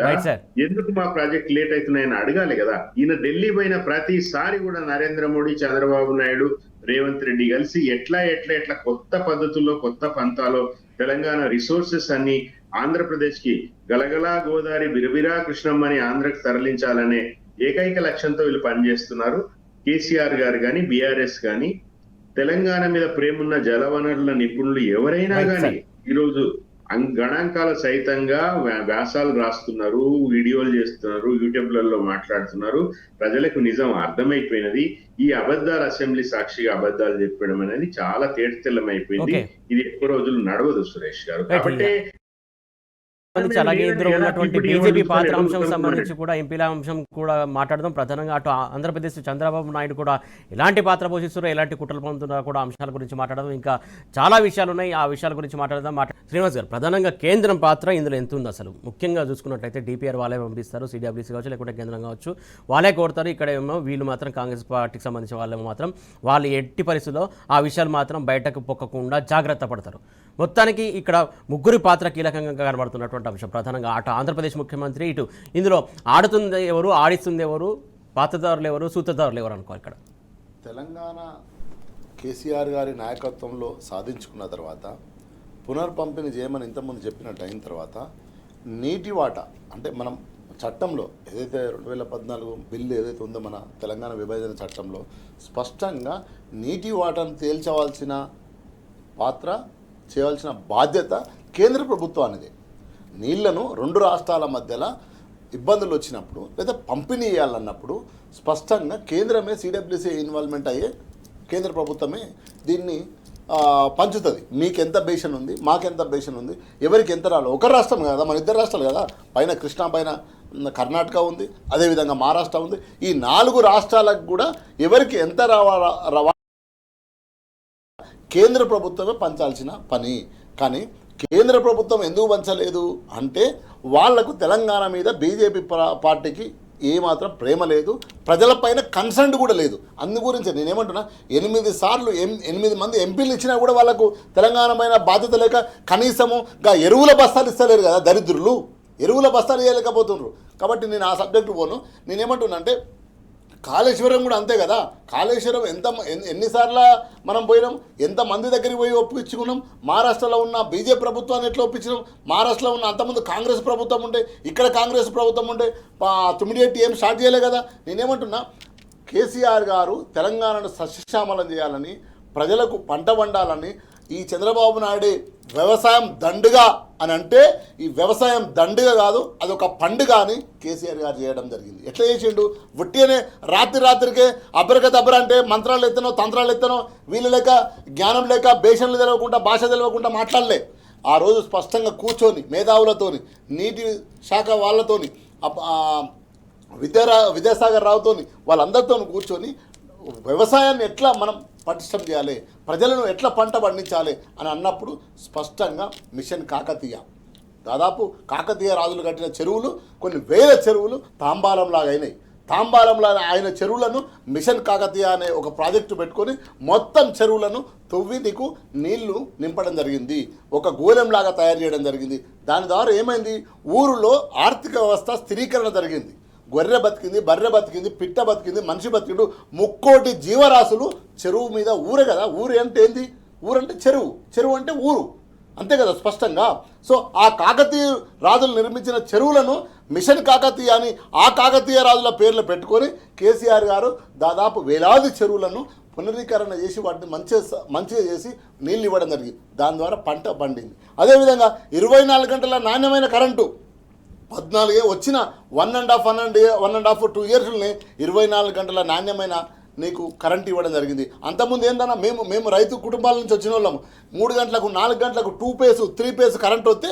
ఎందుకు మా ప్రాజెక్ట్ లేట్ అవుతున్నాయని అడగాలి కదా. ఈయన ఢిల్లీ పోయిన ప్రతిసారి కూడా నరేంద్ర మోడీ, చంద్రబాబు నాయుడు, రేవంత్ రెడ్డి కలిసి ఎట్లా కొత్త పద్ధతుల్లో, కొత్త పంతాలో తెలంగాణ రిసోర్సెస్ అన్ని ఆంధ్రప్రదేశ్ కి గలగలా గోదావరి బిరబిరా కృష్ణమ్మని ఆంధ్రకు తరలించాలనే ఏకైక లక్ష్యంతో వీళ్ళు పనిచేస్తున్నారు. కేసీఆర్ గారు కానీ, బీఆర్ఎస్ కానీ, తెలంగాణ మీద ప్రేమున్న జలవనరుల నిపుణులు ఎవరైనా కానీ ఈరోజు గణాంకాల సైతంగా వ్యాసాలు రాస్తున్నారు, వీడియోలు చేస్తున్నారు, యూట్యూబ్లలో మాట్లాడుతున్నారు. ప్రజలకు నిజం అర్థమైపోయినది. ఈ అబద్ధాలు అసెంబ్లీ సాక్షిగా అబద్ధాలు చెప్పడం అనేది చాలా తేటతెల్లమైపోయింది. ఇది ఎక్కువ రోజులు నడవదు సురేష్ గారు. కాబట్టి అలాగే ఇందులో ఉన్నటువంటి బీజేపీ పాత్ర అంశం సంబంధించి కూడా, ఎంపీల అంశం కూడా మాట్లాడదాం. ప్రధానంగా అటు ఆంధ్రప్రదేశ్ చంద్రబాబు నాయుడు కూడా ఎలాంటి పాత్ర పోషిస్తున్నారో, ఎలాంటి కుట్రలు పొందుతున్నారో కూడా అంశాల గురించి మాట్లాడదాం. ఇంకా చాలా విషయాలు ఉన్నాయి, ఆ విషయాల గురించి మాట్లాడదాం. శ్రీనివాస్ గారు, ప్రధానంగా కేంద్రం పాత్ర ఇందులో ఎంత ఉంది అసలు? ముఖ్యంగా చూసుకున్నట్లయితే డిపిఆర్ వాళ్ళే పంపిస్తారు, సిడబ్ల్యూసీ కావచ్చు, లేకుంటే కేంద్రం కావచ్చు, వాళ్ళే కోరుతారు. ఇక్కడ ఏమో వీళ్ళు మాత్రం కాంగ్రెస్ పార్టీకి సంబంధించిన వాళ్ళేమో మాత్రం వాళ్ళు ఎట్టి పరిస్థితుల్లో ఆ విషయాలు మాత్రం బయటకు పొక్కకుండా జాగ్రత్త పడతారు. మొత్తానికి ఇక్కడ ముగ్గురి పాత్ర కీలకంగా కనబడుతున్నటువంటి అంశం. ప్రధానంగా అటు ఆంధ్రప్రదేశ్ ముఖ్యమంత్రి, ఇటు ఇందులో ఆడుతుంది ఎవరు, ఆడిస్తుంది ఎవరు, పాత్రదారులు ఎవరు, సూత్రధారులు ఎవరు అనుకో. ఇక్కడ తెలంగాణ కేసీఆర్ గారి నాయకత్వంలో సాధించుకున్న తర్వాత, పునర్పంపిణీ చేయమని ఇంతకుముందు చెప్పినట్టు అయిన తర్వాత, నీటి వాటా అంటే మనం చట్టంలో ఏదైతే 2014 బిల్లు ఏదైతే ఉందో మన తెలంగాణ విభజన చట్టంలో స్పష్టంగా నీటి వాటాను తేల్చవలసిన పాత్ర, చేయవలసిన బాధ్యత కేంద్ర ప్రభుత్వానిదే. నీళ్లను 2 రాష్ట్రాల మధ్యలో ఇబ్బందులు వచ్చినప్పుడు లేదా పంపిణీ చేయాలన్నప్పుడు స్పష్టంగా కేంద్రమే, సిడబ్ల్యూసీ ఇన్వాల్వ్మెంట్ అయ్యే కేంద్ర ప్రభుత్వమే దీన్ని పంచుతుంది. మీకెంత బేషన్ ఉంది, మాకెంత బేషన్ ఉంది, ఎవరికి ఎంత రావాలి. ఒక రాష్ట్రం కదా, మన 2 రాష్ట్రాలు కదా, పైన కృష్ణా పైన కర్ణాటక ఉంది, అదేవిధంగా మహారాష్ట్ర ఉంది. ఈ 4 రాష్ట్రాలకు కూడా ఎవరికి ఎంత రవాణా కేంద్ర ప్రభుత్వమే పంచాల్సిన పని. కానీ కేంద్ర ప్రభుత్వం ఎందుకు పంచలేదు అంటే వాళ్లకు తెలంగాణ మీద బీజేపీ పార్టీకి ఏమాత్రం ప్రేమ లేదు, ప్రజలపైన కన్సర్న్ కూడా లేదు. అందు గురించి నేనేమంటున్నా, 8 మంది ఎంపీలు ఇచ్చినా కూడా వాళ్ళకు తెలంగాణ పైన బాధ్యత లేక కనీసము ఎరువుల బస్తాలు ఇస్తలేరు కదా దరిద్రులు, ఎరువుల బస్తాలు ఇవ్వలేకపోతున్నారు. కాబట్టి నేను ఆ సబ్జెక్టు పోను. నేనేమంటున్నా అంటే కాళేశ్వరం కూడా అంతే కదా. కాళేశ్వరం ఎన్నిసార్లు మనం పోయినాం, ఎంతమంది దగ్గరికి పోయి ఒప్పించుకున్నాం. మహారాష్ట్రలో ఉన్న బీజేపీ ప్రభుత్వాన్ని ఎట్లా ఒప్పించినాం, మహారాష్ట్రలో ఉన్న అంతకుముందు కాంగ్రెస్ ప్రభుత్వం ఉంటే, ఇక్కడ కాంగ్రెస్ ప్రభుత్వం ఉంటే 9 టీఎం స్టార్ట్ చేయలే కదా. నేనేమంటున్నా, కేసీఆర్ గారు తెలంగాణను సస్యశ్యామలం చేయాలని, ప్రజలకు పంట వండాలని, ఈ చంద్రబాబు నాయుడు వ్యవసాయం దండుగా అని అంటే ఈ వ్యవసాయం దండుగా కాదు, అదొక పండుగ అని కేసీఆర్ గారు చేయడం జరిగింది. ఎట్లా చేసిండు? ఒట్టినే రాత్రికే అబ్రకదబ్ర అంటే మంత్రాలు ఎత్తనో, తంత్రాలు ఎత్తనో, వీళ్ళు లేక జ్ఞానం లేక, భేషణలు తెలవకుండా, భాష తెలవకుండా మాట్లాడలే. ఆ రోజు స్పష్టంగా కూర్చొని మేధావులతోని, నీటి శాఖ వాళ్ళతోని, విద్యాసాగర్ రావుతోని, వాళ్ళందరితో కూర్చొని వ్యవసాయాన్ని ఎట్లా మనం పటిష్టం చేయాలి, ప్రజలను ఎట్లా పంట పండించాలి అని అన్నప్పుడు స్పష్టంగా మిషన్ కాకతీయ, దాదాపు కాకతీయ రాజులు కట్టిన చెరువులు, కొన్ని వేల చెరువులు తాంబాలంలాగా అయినాయి. తాంబాలంలా ఆయన చెరువులను మిషన్ కాకతీయ అనే ఒక ప్రాజెక్టు పెట్టుకొని మొత్తం చెరువులను తవ్వి నీకు నీళ్లు నింపడం జరిగింది, ఒక గోళంలాగా తయారు చేయడం జరిగింది. దాని ద్వారా ఏమైంది, ఊరిలో ఆర్థిక వ్యవస్థ స్థిరీకరణ జరిగింది. గొర్రె బతికింది, బర్రె బతికింది, పిట్ట బతికింది, మనిషి బతికిండు. 3 కోటి జీవరాశులు చెరువు మీద. ఊరే కదా, ఊరు అంటే ఏంది? ఊరంటే చెరువు, చెరువు అంటే ఊరు, అంతే కదా స్పష్టంగా. సో ఆ కాకతీయ రాజులు నిర్మించిన చెరువులను మిషన్ కాకతీయ అని ఆ కాకతీయ రాజుల పేర్లు పెట్టుకొని కేసీఆర్ గారు దాదాపు వేలాది చెరువులను పునరీకరణ చేసి వాటిని మంచిగా చేసి నీళ్ళు ఇవ్వడం జరిగింది. దాని ద్వారా పంట పండింది. అదేవిధంగా 24 గంటల నాణ్యమైన కరెంటు 14 వచ్చిన 1.5 2 ఇయర్స్ని 24 గంటల నాణ్యమైన నీకు కరెంట్ ఇవ్వడం జరిగింది. అంతకుముందు ఏంటన్నా మేము రైతు కుటుంబాల నుంచి వచ్చిన వాళ్ళము 3 గంటలకు 4 గంటలకు 2 పేస్ 3 పేస్ కరెంట్ వస్తే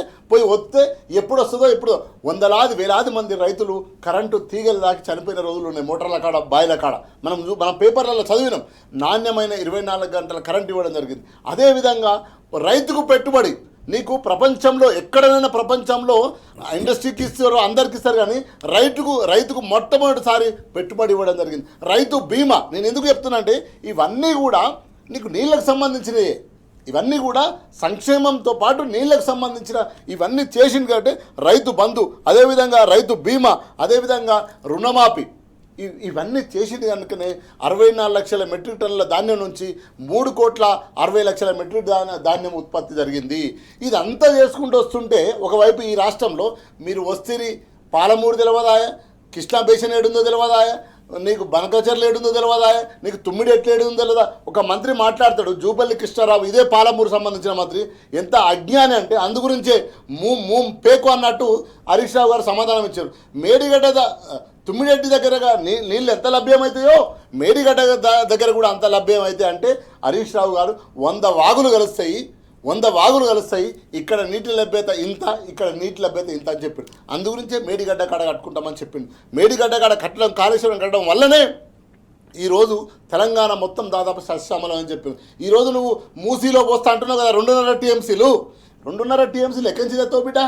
ఎప్పుడు వస్తుందో ఇప్పుడు వందలాది వేలాది మంది రైతులు కరెంటు తీగలు దాకి చనిపోయిన రోజులు ఉన్నాయి. మోటార్ల కాడ బాయిల కాడ మనం పేపర్లలో చదివినాం. నాణ్యమైన 24 గంటల కరెంట్ ఇవ్వడం జరిగింది. అదేవిధంగా రైతుకు పెట్టుబడి నీకు ప్రపంచంలో ఎక్కడైనా ప్రపంచంలో ఇండస్ట్రీకి ఇస్తారో అందరికి ఇస్తారు, కానీ రైతుకు మొట్టమొదటిసారి పెట్టుబడి ఇవ్వడం జరిగింది. రైతు బీమా నేను ఎందుకు చెప్తున్నా అంటే ఇవన్నీ కూడా నీకు నీళ్ళకు సంబంధించినవి, ఇవన్నీ కూడా సంక్షేమంతో పాటు నీళ్ళకు సంబంధించిన ఇవన్నీ చేసింది. కాబట్టి రైతు బంధు, అదేవిధంగా రైతు బీమా, అదేవిధంగా రుణమాఫీ ఇవన్నీ చేసింది కనుకనే 64 లక్షల మెట్రిక్ టన్నుల ధాన్యం నుంచి 3,60 లక్షల మెట్రిక్ ధాన్యం ఉత్పత్తి జరిగింది. ఇదంతా చేసుకుంటూ వస్తుంటే ఒకవైపు ఈ రాష్ట్రంలో మీరు వస్తేరి పాలమూరు తెలియదాయ, కృష్ణా బేసిన్ ఏడుందో తెలియదాయ, నీకు బనకచర్లు ఏడుందో తెలియదాయ, నీకు తుమ్మిడి ఎట్లు ఏడుందో తెలియదా. ఒక మంత్రి మాట్లాడతాడు జూపల్లి కృష్ణారావు, ఇదే పాలమూరు సంబంధించిన మంత్రి, ఎంత అజ్ఞాని అంటే అందు గురించే పేకు అన్నట్టు హరీష్ రావు గారు సమాధానం ఇచ్చారు. మేడిగడ్డ తుమ్మిడెట్టి దగ్గరగా నీళ్ళు ఎంత లభ్యమవుతాయో మేడిగడ్డ దగ్గర కూడా అంత లభ్యమైతే అంటే హరీష్ రావు గారు 100 వాగులు కలుస్తాయి, ఇక్కడ నీటి లభ్యత ఇంత, ఇక్కడ నీటి లభ్యత ఇంత అని చెప్పిండు. అందుగురించే మేడిగడ్డ కాడ కట్టుకుంటామని చెప్పిండు. మేడిగడ్డ కాడ కట్టడం, కాళేశ్వరం కట్టడం వల్లనే ఈరోజు తెలంగాణ మొత్తం దాదాపు సస్యమలం అని చెప్పింది. ఈరోజు నువ్వు మూసీలో పోస్తా అంటున్నావు కదా 2.5 టీఎంసీలు, 2.5 టీఎంసీలు ఎక్కడి నుంచి తెస్తావు బిడ్డ?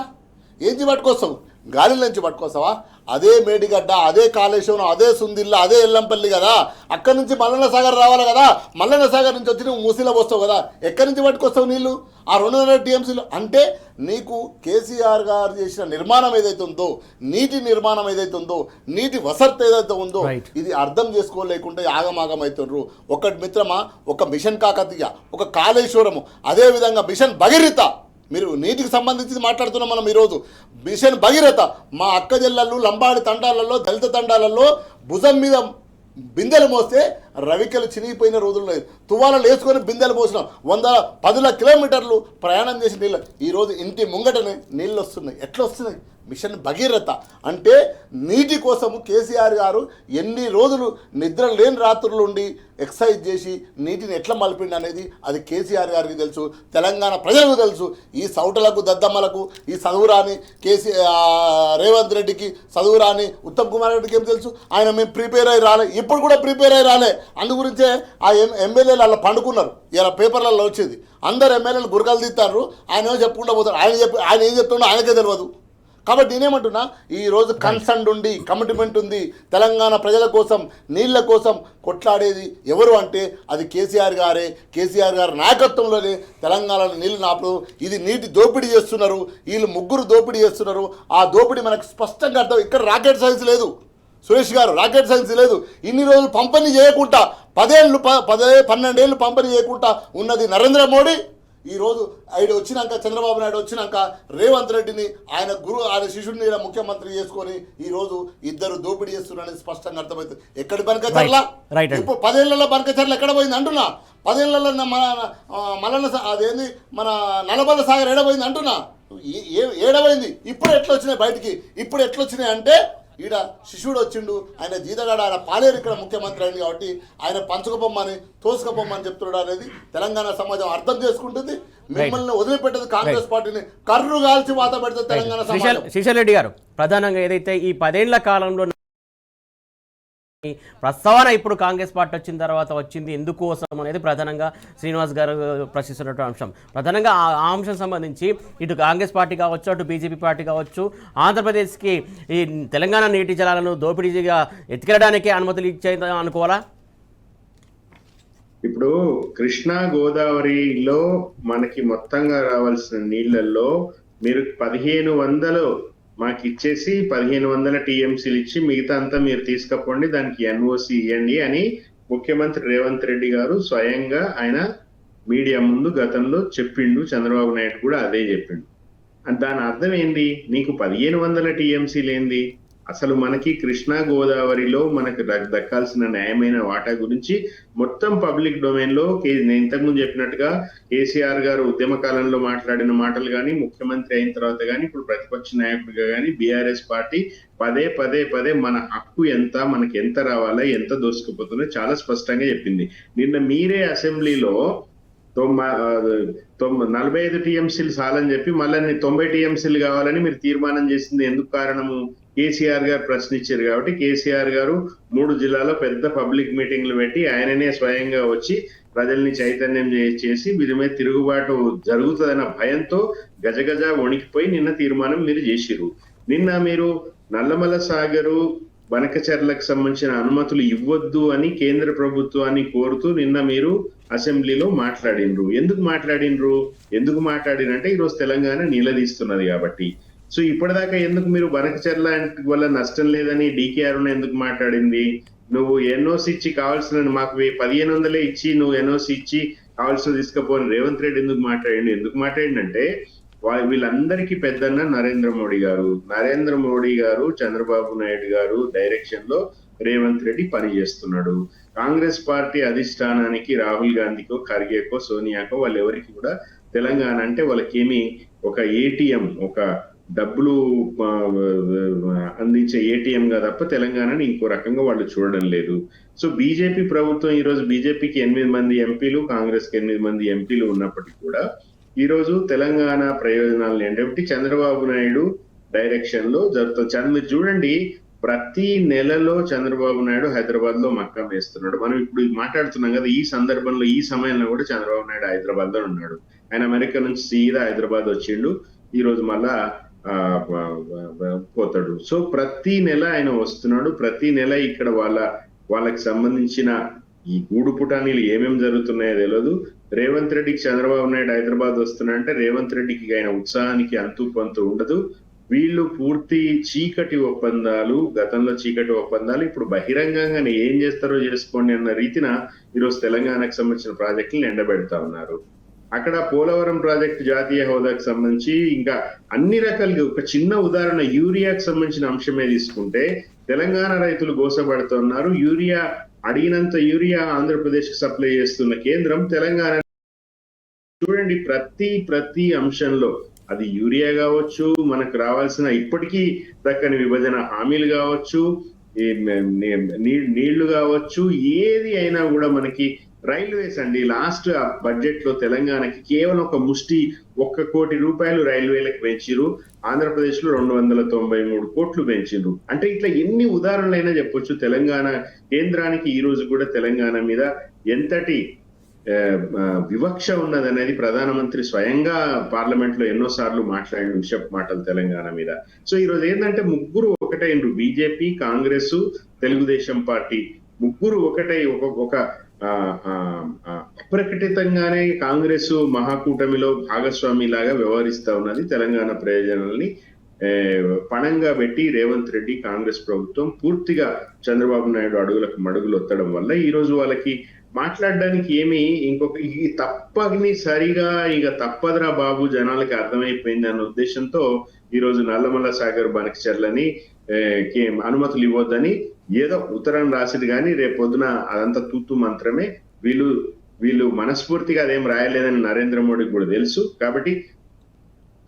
ఏంచి పట్టుకొస్తావు? గాలిల నుంచి పట్టుకొస్తావా? అదే మేడిగడ్డ, అదే కాళేశ్వరం, అదే సుందిల్ల, అదే ఎల్లంపల్లి కదా, అక్కడి నుంచి మల్లన్న సాగర్ రావాలి కదా, మల్లన్న సాగర్ నుంచి వచ్చి నువ్వు మూసీలో పోస్తావు కదా, ఎక్కడి నుంచి పట్టుకొస్తావు నీళ్ళు? ఆ 2.5 టీఎంసీలు అంటే నీకు కేసీఆర్ గారు చేసిన నిర్మాణం ఏదైతే ఉందో, నీటి నిర్మాణం ఏదైతే ఉందో, నీటి వసతి ఏదైతే ఉందో, ఇది అర్థం చేసుకోలేకుండా ఆగమాగం అవుతుండ్రు. ఒకటి మిత్రమా, ఒక మిషన్ కాకతీయ, ఒక కాళేశ్వరము, అదేవిధంగా మిషన్ భగీరథ, మీరు నీటికి సంబంధించి మాట్లాడుతున్నాం మనం ఈరోజు. మిషన్ భగీరథ మా అక్క జిల్లాల్లో లంబాడి తండాలలో, దళిత తండాలలో భుజం మీద బిందెలు మోస్తే రవికలు చినిగిపోయిన రోజులు లేదు. తువాలను వేసుకొని బిందెలు మోసినాం, 110 కిలోమీటర్లు ప్రయాణం చేసి నీళ్ళు ఈరోజు ఇంటి ముంగటనే నీళ్ళు వస్తున్నాయి. ఎట్లా వస్తున్నాయి? మిషన్ భగీరథ అంటే నీటి కోసము కేసీఆర్ గారు ఎన్ని రోజులు నిద్ర లేని రాత్రులు ఉండి ఎక్సర్సైజ్ చేసి నీటిని ఎట్లా మలిపిండి అనేది అది కేసీఆర్ గారికి తెలుసు, తెలంగాణ ప్రజలకు తెలుసు. ఈ సౌటలకు, దద్దమ్మలకు, ఈ చదువురాని రేవంత్ రెడ్డికి, చదువురాని ఉత్తమ్ కుమార్ రెడ్డికి ఏం తెలుసు? ఆయన మేము ప్రిపేర్ అయ్యి రాలే, ఇప్పుడు కూడా ప్రిపేర్ అయ్యి రాలే. అందుగురించే ఆ ఎమ్మెల్యేలు అలా పండుకున్నారు. ఇలా పేపర్లలో వచ్చేది అందరు ఎమ్మెల్యేలు గురకలు తీస్తారు, ఆయన ఏమో చెప్పుకుంటూ పోతారు. ఆయన ఏం చెప్తుండో ఆయనకే తెలియదు. కాబట్టి నేనేమంటున్నా, ఈరోజు కన్సర్న్ ఉండి కమిట్మెంట్ ఉంది తెలంగాణ ప్రజల కోసం, నీళ్ళ కోసం కొట్లాడేది ఎవరు అంటే అది కేసీఆర్ గారే. కేసీఆర్ గారి నాయకత్వంలోనే తెలంగాణలో నీళ్ళు నాపడం. ఇది నీటి దోపిడీ చేస్తున్నారు, వీళ్ళు ముగ్గురు దోపిడీ చేస్తున్నారు. ఆ దోపిడీ మనకు స్పష్టంగా అర్థం. ఇక్కడ రాకెట్ సైన్స్ లేదు సురేష్ గారు, రాకెట్ సైన్స్ లేదు. ఇన్ని రోజులు పంపిణీ చేయకుండా 12 ఏళ్ళు పంపిణీ చేయకుండా ఉన్నది నరేంద్ర మోడీ. ఈరోజు ఆయన వచ్చినాక, చంద్రబాబు నాయుడు వచ్చినాక రేవంత్ రెడ్డిని ఆయన శిష్యుడిని ముఖ్యమంత్రి చేసుకొని ఈరోజు ఇద్దరు దోపిడీ చేస్తున్నారని స్పష్టంగా అర్థమవుతుంది. ఎక్కడి బనకచర్ల ఇప్పుడు 10 ఏళ్లలో బనకచర్ల ఎక్కడ పోయింది అంటున్నా, 10 ఏళ్లలో మల్లన్న అదేంది మన నల్లమల్ల సాగర్ ఏడబోయింది అంటున్నా, ఏడబోయింది. ఇప్పుడు ఎట్లా వచ్చినాయి బయటికి? ఇప్పుడు ఎట్లా వచ్చినాయి అంటే ఈడ శిష్యుడు వచ్చిండు, ఆయన జీతగాడు, ఆయన పాలేరు ఇక్కడ ముఖ్యమంత్రి అయింది కాబట్టి ఆయన పంచుకపోమ్మని తోసుకపోమ్మని చెప్తున్నాడు అనేది తెలంగాణ సమాజం అర్థం చేసుకుంటుంది. మిమ్మల్ని వదిలిపెట్టదు కాంగ్రెస్ పార్టీని కర్రు కాల్చి వాత పెడుతుంది తెలంగాణ సమాజం. శ్రీశైల్ రెడ్డి గారు, ప్రధానంగా ఏదైతే ఈ 10 ఏళ్ల కాలంలో ప్రస్తావన ఇప్పుడు కాంగ్రెస్ పార్టీ వచ్చిన తర్వాత వచ్చింది ఎందుకోసం అనేది ప్రధానంగా శ్రీనివాస్ గారు ప్రశ్నిస్తున్నటువంటి అంశం. ప్రధానంగా ఆ అంశం సంబంధించి ఇటు కాంగ్రెస్ పార్టీ కావచ్చు, అటు బీజేపీ పార్టీ కావచ్చు, ఆంధ్రప్రదేశ్కి ఈ తెలంగాణ నీటి జలాలను దోపిడీగా ఎత్తుకెళ్ళడానికే అనుమతులు ఇచ్చే అనుకోవాలా? ఇప్పుడు కృష్ణా గోదావరిలో మనకి మొత్తంగా రావాల్సిన నీళ్లలో మీరు 1500 మాకు ఇచ్చేసి 1500 టీఎంసీలు ఇచ్చి మిగతా అంతా మీరు తీసుకపోండి, దానికి ఎన్ఓసి ఇవ్వండి అని ముఖ్యమంత్రి రేవంత్ రెడ్డి గారు స్వయంగా ఆయన మీడియా ముందు గతంలో చెప్పిండు. చంద్రబాబు నాయుడు కూడా అదే చెప్పిండు. దాని అర్థం ఏంది? నీకు 1500 టీఎంసీలు ఏంది? అసలు మనకి కృష్ణా గోదావరిలో మనకు దక్కాల్సిన న్యాయమైన వాటా గురించి మొత్తం పబ్లిక్ డొమైన్ లో నేను ఇంతకుముందు చెప్పినట్టుగా కేసీఆర్ గారు ఉద్యమ కాలంలో మాట్లాడిన మాటలు కానీ, ముఖ్యమంత్రి అయిన తర్వాత కానీ, ఇప్పుడు ప్రతిపక్ష నాయకుడిగా కానీ బీఆర్ఎస్ పార్టీ పదే పదే పదే మన హక్కు ఎంత, మనకి ఎంత రావాలా, ఎంత దోసుకుపోతుందో చాలా స్పష్టంగా చెప్పింది. నిన్న మీరే అసెంబ్లీలో 45 టీఎంసీలు చాలని చెప్పి మళ్ళీ 90 టీఎంసీలు కావాలని మీరు తీర్మానం చేసింది ఎందుకు కారణము? కేసీఆర్ గారు ప్రశ్నించారు కాబట్టి కేసీఆర్ గారు 3 జిల్లాలో పెద్ద పబ్లిక్ మీటింగ్లు పెట్టి ఆయననే స్వయంగా వచ్చి ప్రజల్ని చైతన్యం చేసి వీరి మీద తిరుగుబాటు జరుగుతుందన్న భయంతో గజగజ వణికిపోయి నిన్న తీర్మానం మీరు చేసిరు. నిన్న మీరు నల్లమల సాగరు బనకచెర్లకు సంబంధించిన అనుమతులు ఇవ్వద్దు అని కేంద్ర ప్రభుత్వాన్ని కోరుతూ నిన్న మీరు అసెంబ్లీలో మాట్లాడినరు. ఎందుకు మాట్లాడినంటే ఈరోజు తెలంగాణ నిలదీస్తున్నది కాబట్టి. సో ఇప్పటిదాకా ఎందుకు మీరు బనకచెర్ల వల్ల నష్టం లేదని డీకేఆర్ ఎందుకు మాట్లాడింది? నువ్వు ఎన్ఓసి ఇచ్చి కావాల్సిన మాకు 1500 ఇచ్చి నువ్వు ఎన్ఓసి ఇచ్చి కావాల్సిన తీసుకపోని రేవంత్ రెడ్డి ఎందుకు మాట్లాడిందంటే వీళ్ళందరికీ పెద్దన్న నరేంద్ర మోడీ గారు చంద్రబాబు నాయుడు గారు డైరెక్షన్ లో రేవంత్ రెడ్డి పనిచేస్తున్నాడు. కాంగ్రెస్ పార్టీ అధిష్టానానికి రాహుల్ గాంధీకో, ఖర్గేకో, సోనియాకో వాళ్ళు ఎవరికి కూడా తెలంగాణ అంటే వాళ్ళకేమి ఒక ఏటీఎం, ఒక డబ్బులు అందించే ఏటీఎం గా తప్ప తెలంగాణని ఇంకో రకంగా వాళ్ళు చూడడం లేదు. సో బీజేపీ ప్రభుత్వం ఈరోజు బీజేపీకి 8 మంది ఎంపీలు, కాంగ్రెస్ కి 8 మంది ఎంపీలు ఉన్నప్పటికీ కూడా ఈ రోజు తెలంగాణ ప్రయోజనాలను ఏంటంటే చంద్రబాబు నాయుడు డైరెక్షన్ లో జరుగుతుంది. మీరు చూడండి, ప్రతి నెలలో చంద్రబాబు నాయుడు హైదరాబాద్ లో మక్కా వేస్తున్నాడు. మనం ఇప్పుడు మాట్లాడుతున్నాం కదా, ఈ సందర్భంలో ఈ సమయంలో కూడా చంద్రబాబు నాయుడు హైదరాబాద్ లో ఉన్నాడు. ఆయన అమెరికా నుంచి సీదా హైదరాబాద్ వచ్చిండు, ఈ రోజు మళ్ళా పోతాడు. సో ప్రతి నెల ఆయన వస్తున్నాడు, ప్రతి నెల ఇక్కడ వాళ్ళకి సంబంధించిన ఈ గూడు పుటానీలు ఏమేమి జరుగుతున్నాయో తెలియదు. రేవంత్ రెడ్డికి చంద్రబాబు నాయుడు హైదరాబాద్ వస్తున్నాడంటే రేవంత్ రెడ్డికి ఆయన ఉత్సాహానికి అంతు పొంతు ఉండదు. వీళ్ళు పూర్తి చీకటి ఒప్పందాలు, గతంలో చీకటి ఒప్పందాలు ఇప్పుడు బహిరంగంగానే ఏం చేస్తారో చేసుకోండి అన్న రీతిన ఈరోజు తెలంగాణకు సంబంధించిన ప్రాజెక్టులను ఎండబెడతా ఉన్నారు. అక్కడ పోలవరం ప్రాజెక్టు జాతీయ హోదాకు సంబంధించి ఇంకా అన్ని రకాలుగా ఒక చిన్న ఉదాహరణ యూరియాకు సంబంధించిన అంశమే తీసుకుంటే తెలంగాణ రైతులు గోసపడుతున్నారు. యూరియా అడిగినంత యూరియా ఆంధ్రప్రదేశ్ కి సప్లై చేస్తున్న కేంద్రం తెలంగాణ చూడండి ప్రతి అంశంలో, అది యూరియా కావచ్చు, మనకు రావాల్సిన ఇప్పటికీ దక్కని విభజన హామీలు కావచ్చు, నీళ్లు కావచ్చు, ఏది అయినా కూడా మనకి రైల్వేస్ అండి. లాస్ట్ బడ్జెట్ లో తెలంగాణకి కేవలం 1 కోటి రూపాయలు రైల్వేలకు పెంచిరు. ఆంధ్రప్రదేశ్ లో 293 కోట్లు పెంచిండ్రు. అంటే ఇట్లా ఎన్ని ఉదాహరణలైనా చెప్పొచ్చు. తెలంగాణ కేంద్రానికి ఈ రోజు కూడా తెలంగాణ మీద ఎంతటి వివక్ష ఉన్నదనేది ప్రధానమంత్రి స్వయంగా పార్లమెంట్ లో ఎన్నోసార్లు మాట్లాడిన విషయపు మాటలు తెలంగాణ మీద. సో ఈ రోజు ఏంటంటే ముగ్గురు ఒకటైనరు, బీజేపీ, కాంగ్రెస్, తెలుగుదేశం పార్టీ ముగ్గురు ఒకటై ఒక అప్రకటితంగానే కాంగ్రెస్ మహాకూటమిలో భాగస్వామి లాగా వ్యవహరిస్తా ఉన్నది. తెలంగాణ ప్రయోజనాలని పణంగా పెట్టి రేవంత్ రెడ్డి కాంగ్రెస్ ప్రభుత్వం పూర్తిగా చంద్రబాబు నాయుడు అడుగులకు మడుగులు ఒత్తడం వల్ల ఈ రోజు వాళ్ళకి మాట్లాడడానికి ఏమి తప్పని సరిగా ఇక తప్పదురా బాబు జనాలకి అర్థమైపోయింది అన్న ఉద్దేశంతో ఈ రోజు నల్లమల సాగర్ బనకచెర్లని అనుమతులు ఇవ్వద్దని ఏదో ఉత్తరం రాసిడు కానీ రేపొద్దున అదంతా తూతు మంత్రమే. వీళ్ళు మనస్ఫూర్తిగా అదేం రాయలేదని నరేంద్ర మోడీకి కూడా తెలుసు. కాబట్టి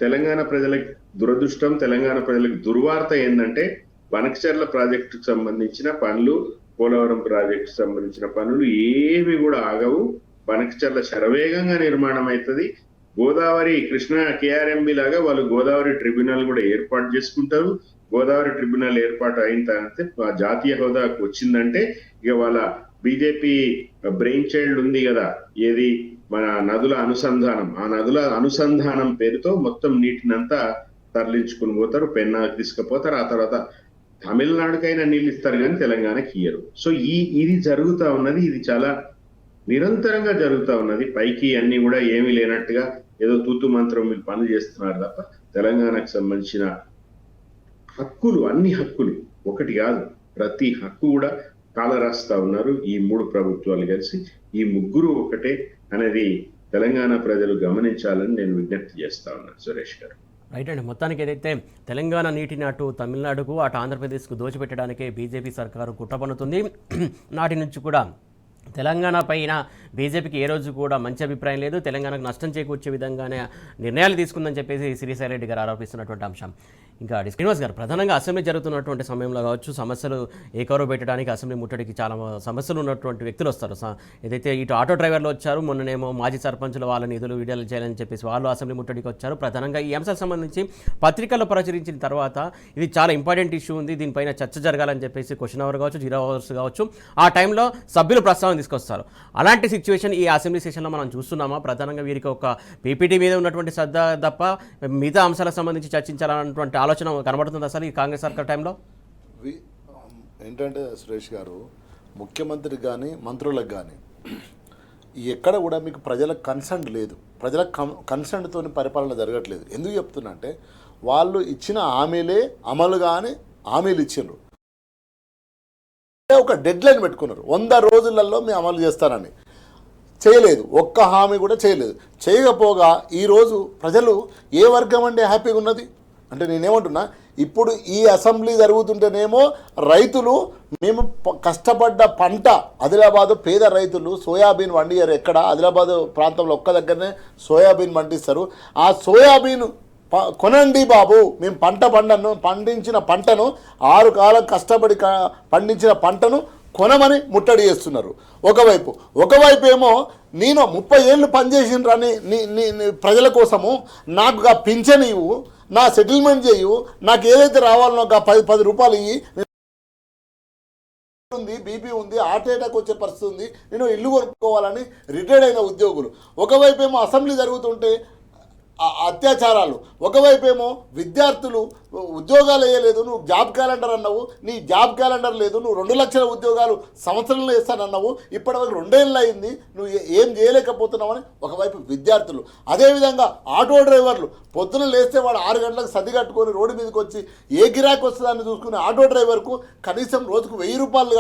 తెలంగాణ ప్రజలకు దురదృష్టం, తెలంగాణ ప్రజలకు దుర్వార్త ఏంటంటే బనకచెర్ల ప్రాజెక్టుకు సంబంధించిన పనులు, పోలవరం ప్రాజెక్టు సంబంధించిన పనులు ఏవి కూడా ఆగవు. బనకచెర్ల శరవేగంగా నిర్మాణం అవుతుంది. గోదావరి కృష్ణా కేఆర్ఎంబి లాగా వాళ్ళు గోదావరి ట్రిబ్యునల్ కూడా ఏర్పాటు చేసుకుంటారు. గోదావరి ట్రిబ్యునల్ ఏర్పాటు అయిన తర్వాత జాతీయ హోదాకు వచ్చిందంటే ఇక వాళ్ళ బీజేపీ బ్రెయిన్ చైల్డ్ ఉంది కదా, ఏది మన నదుల అనుసంధానం, ఆ నదుల అనుసంధానం పేరుతో మొత్తం నీటినంతా తరలించుకుని పోతారు, పెన్నాకు తీసుకుపోతారు. ఆ తర్వాత తమిళనాడుకైనా నీళ్ళు ఇస్తారు కానీ తెలంగాణకి ఇయ్యరు. సో ఇది జరుగుతా ఉన్నది. ఇది చాలా నిరంతరంగా జరుగుతా ఉన్నది. పైకి అన్ని కూడా ఏమీ లేనట్టుగా ఏదో తూతు మంత్రం మీరు పనులు చేస్తున్నారు తప్ప తెలంగాణకు సంబంధించిన హక్కులు, అన్ని హక్కులు ఒకటి కాదు, ప్రతి హక్కు కూడా కాలరాస్తా ఉన్నారు ఈ 3 ప్రభుత్వాలు కలిసి. ఈ ముగ్గురు ఒకటే అనేది తెలంగాణ ప్రజలు గమనించాలని నేను విజ్ఞప్తి చేస్తా ఉన్నాను. సురేష్ గారు. రైట్ అండి. మొత్తానికి ఏదైతే తెలంగాణ నీటిని అటు తమిళనాడుకు అటు ఆంధ్రప్రదేశ్కు దోచిపెట్టడానికే బీజేపీ సర్కారు కుట్ర పన్నుతుంది. నాటి నుంచి కూడా తెలంగాణ పైన బీజేపీకి ఏ రోజు కూడా మంచి అభిప్రాయం లేదు. తెలంగాణకు నష్టం చేకూర్చే విధంగానే నిర్ణయాలు తీసుకుందని చెప్పేసి శ్రీసాయి రెడ్డి గారు ఆరోపిస్తున్నటువంటి అంశం. ఇంకా శ్రీనివాస్ గారు, ప్రధానంగా అసెంబ్లీ జరుగుతున్నటువంటి సమయంలో కావచ్చు, సమస్యలు ఏకరవ పెట్టడానికి అసెంబ్లీ ముట్టడికి చాలా సమస్యలు ఉన్నటువంటి వ్యక్తులు వస్తారు. ఏదైతే ఇటు ఆటో డ్రైవర్లు వచ్చారు, మొన్ననేమో మాజీ సర్పంచులు వాళ్ళ నిధులు విడుదల చేయాలని చెప్పేసి వాళ్ళు అసెంబ్లీ ముట్టడికి వచ్చారు. ప్రధానంగా ఈ అంశాలకు సంబంధించి పత్రికల్లో ప్రచురించిన తర్వాత ఇది చాలా ఇంపార్టెంట్ ఇష్యూ ఉంది, దీనిపైన చర్చ జరగాలని చెప్పేసి క్వశ్చన్ అవర్ కావచ్చు, 0 అవర్స్ కావచ్చు, ఆ టైంలో సభ్యులు ప్రస్తావన తీసుకొస్తారు. అలాంటి సిచ్యువేషన్ ఈ అసెంబ్లీ సెషన్లో మనం చూస్తున్నామా? ప్రధానంగా వీరికి ఒక పీపీటీ మీద ఉన్నటువంటి శ్రద్ధ తప్ప మిగతా అంశాలకు సంబంధించి చర్చించాలన్నటువంటి ఆలోచన కనబడుతుంది అసలు ఈ కాంగ్రెస్ సర్కార్ టైంలో? ఏంటంటే సురేష్ గారు, ముఖ్యమంత్రికి కానీ మంత్రులకు కానీ ఎక్కడ కూడా మీకు ప్రజలకు కన్సర్న్ లేదు, ప్రజల కన్సర్న్తో పరిపాలన జరగట్లేదు. ఎందుకు చెప్తున్నా అంటే వాళ్ళు ఇచ్చిన హామీలే అమలు కానీ హామీలు ఇచ్చిండ్రు, ఒక డెడ్ లైన్ పెట్టుకున్నారు, 100 రోజులలో మేము అమలు చేస్తానని. చేయలేదు, ఒక్క హామీ కూడా చేయలేదు. చేయకపోగా ఈరోజు ప్రజలు ఏ వర్గం అంటే హ్యాపీగా ఉన్నది అంటే, నేనేమంటున్నా, ఇప్పుడు ఈ అసెంబ్లీ జరుగుతుంటేనేమో రైతులు మేము కష్టపడ్డ పంట, ఆదిలాబాదు పేద రైతులు సోయాబీన్ వండియారు. ఎక్కడ ఆదిలాబాదు ప్రాంతంలో ఒక్క దగ్గరనే సోయాబీన్ పండిస్తారు. ఆ సోయాబీన్ కొనండి బాబు, మేము పండించిన పంటను 6 కాలం కష్టపడి పండించిన పంటను కొనమని ముట్టడి చేస్తున్నారు. ఒకవైపు ఏమో నేను 30 ఏళ్ళు పనిచేసినని ప్రజల కోసము నాకు ఆ పింఛన్ ఇవ్వు, నా సెటిల్మెంట్ చేయు, నాకు ఏదైతే రావాలనో 10 రూపాయలు ఇవి, ఉంది బీపీ ఉంది, హార్ట్ అటాక్ వచ్చే పరిస్థితి ఉంది, నేను ఇల్లు కొనుక్కోవాలని రిటైర్డ్ అయిన ఉద్యోగులు. ఒకవైపు ఏమో అసెంబ్లీ జరుగుతుంటే అత్యాచారాలు, ఒకవైపేమో విద్యార్థులు ఉద్యోగాలు వేయలేదు, నువ్వు జాబ్ క్యాలెండర్ అన్నావు, నీ జాబ్ క్యాలెండర్ లేదు, నువ్వు 2 లక్షల ఉద్యోగాలు సంవత్సరంలో ఇస్తానన్నావు, ఇప్పటివరకు 2 ఏళ్ళు అయింది, నువ్వు ఏం చేయలేకపోతున్నావు అని ఒకవైపు విద్యార్థులు. అదేవిధంగా ఆటో డ్రైవర్లు, పొద్దున లేస్తే వాడు 6 గంటలకు సర్ది కట్టుకొని రోడ్డు మీదకి వచ్చి ఏ గిరాకీ వస్తుందని చూసుకునే ఆటో డ్రైవర్కు కనీసం రోజుకు 1000 రూపాయలు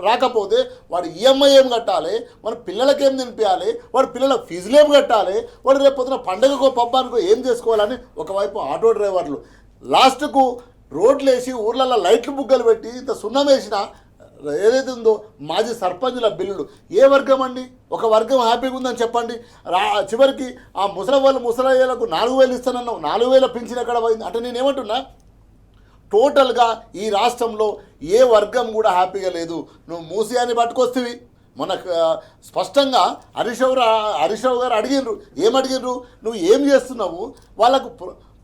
రాకపోతే వాడు ఈఎంఐ ఏం కట్టాలి, మన పిల్లలకేం తినిపించాలి, వాడు పిల్లల ఫీజులు ఏం కట్టాలి, వాడు రేపు పొద్దున పండుగకో పబ్బానికో ఏం చేసుకోవాలని ఒకవైపు ఆటో డ్రైవర్లు. లాస్ట్కు రోడ్లు వేసి ఊర్లలో లైట్లు బుగ్గలు పెట్టి ఇంత సున్నం వేసిన ఏదైతే ఉందో మాజీ సర్పంచుల బిల్లులు. ఏ వర్గం అండి? ఒక వర్గం హ్యాపీగా ఉందని చెప్పండి. చివరికి ఆ ముసలయ్యలకు 4000 ఇస్తానన్నావు, 4000 పింఛన్ ఎక్కడ పోయింది అంటే, నేనేమంటున్నా, టోటల్గా ఈ రాష్ట్రంలో ఏ వర్గం కూడా హ్యాపీగా లేదు. నువ్వు మూసియాన్ని పట్టుకొస్తేవి, మనకు స్పష్టంగా హరీష్ రావు గారు అడిగినరు, ఏమడిగినరు, నువ్వు ఏం చేస్తున్నావు, వాళ్ళకు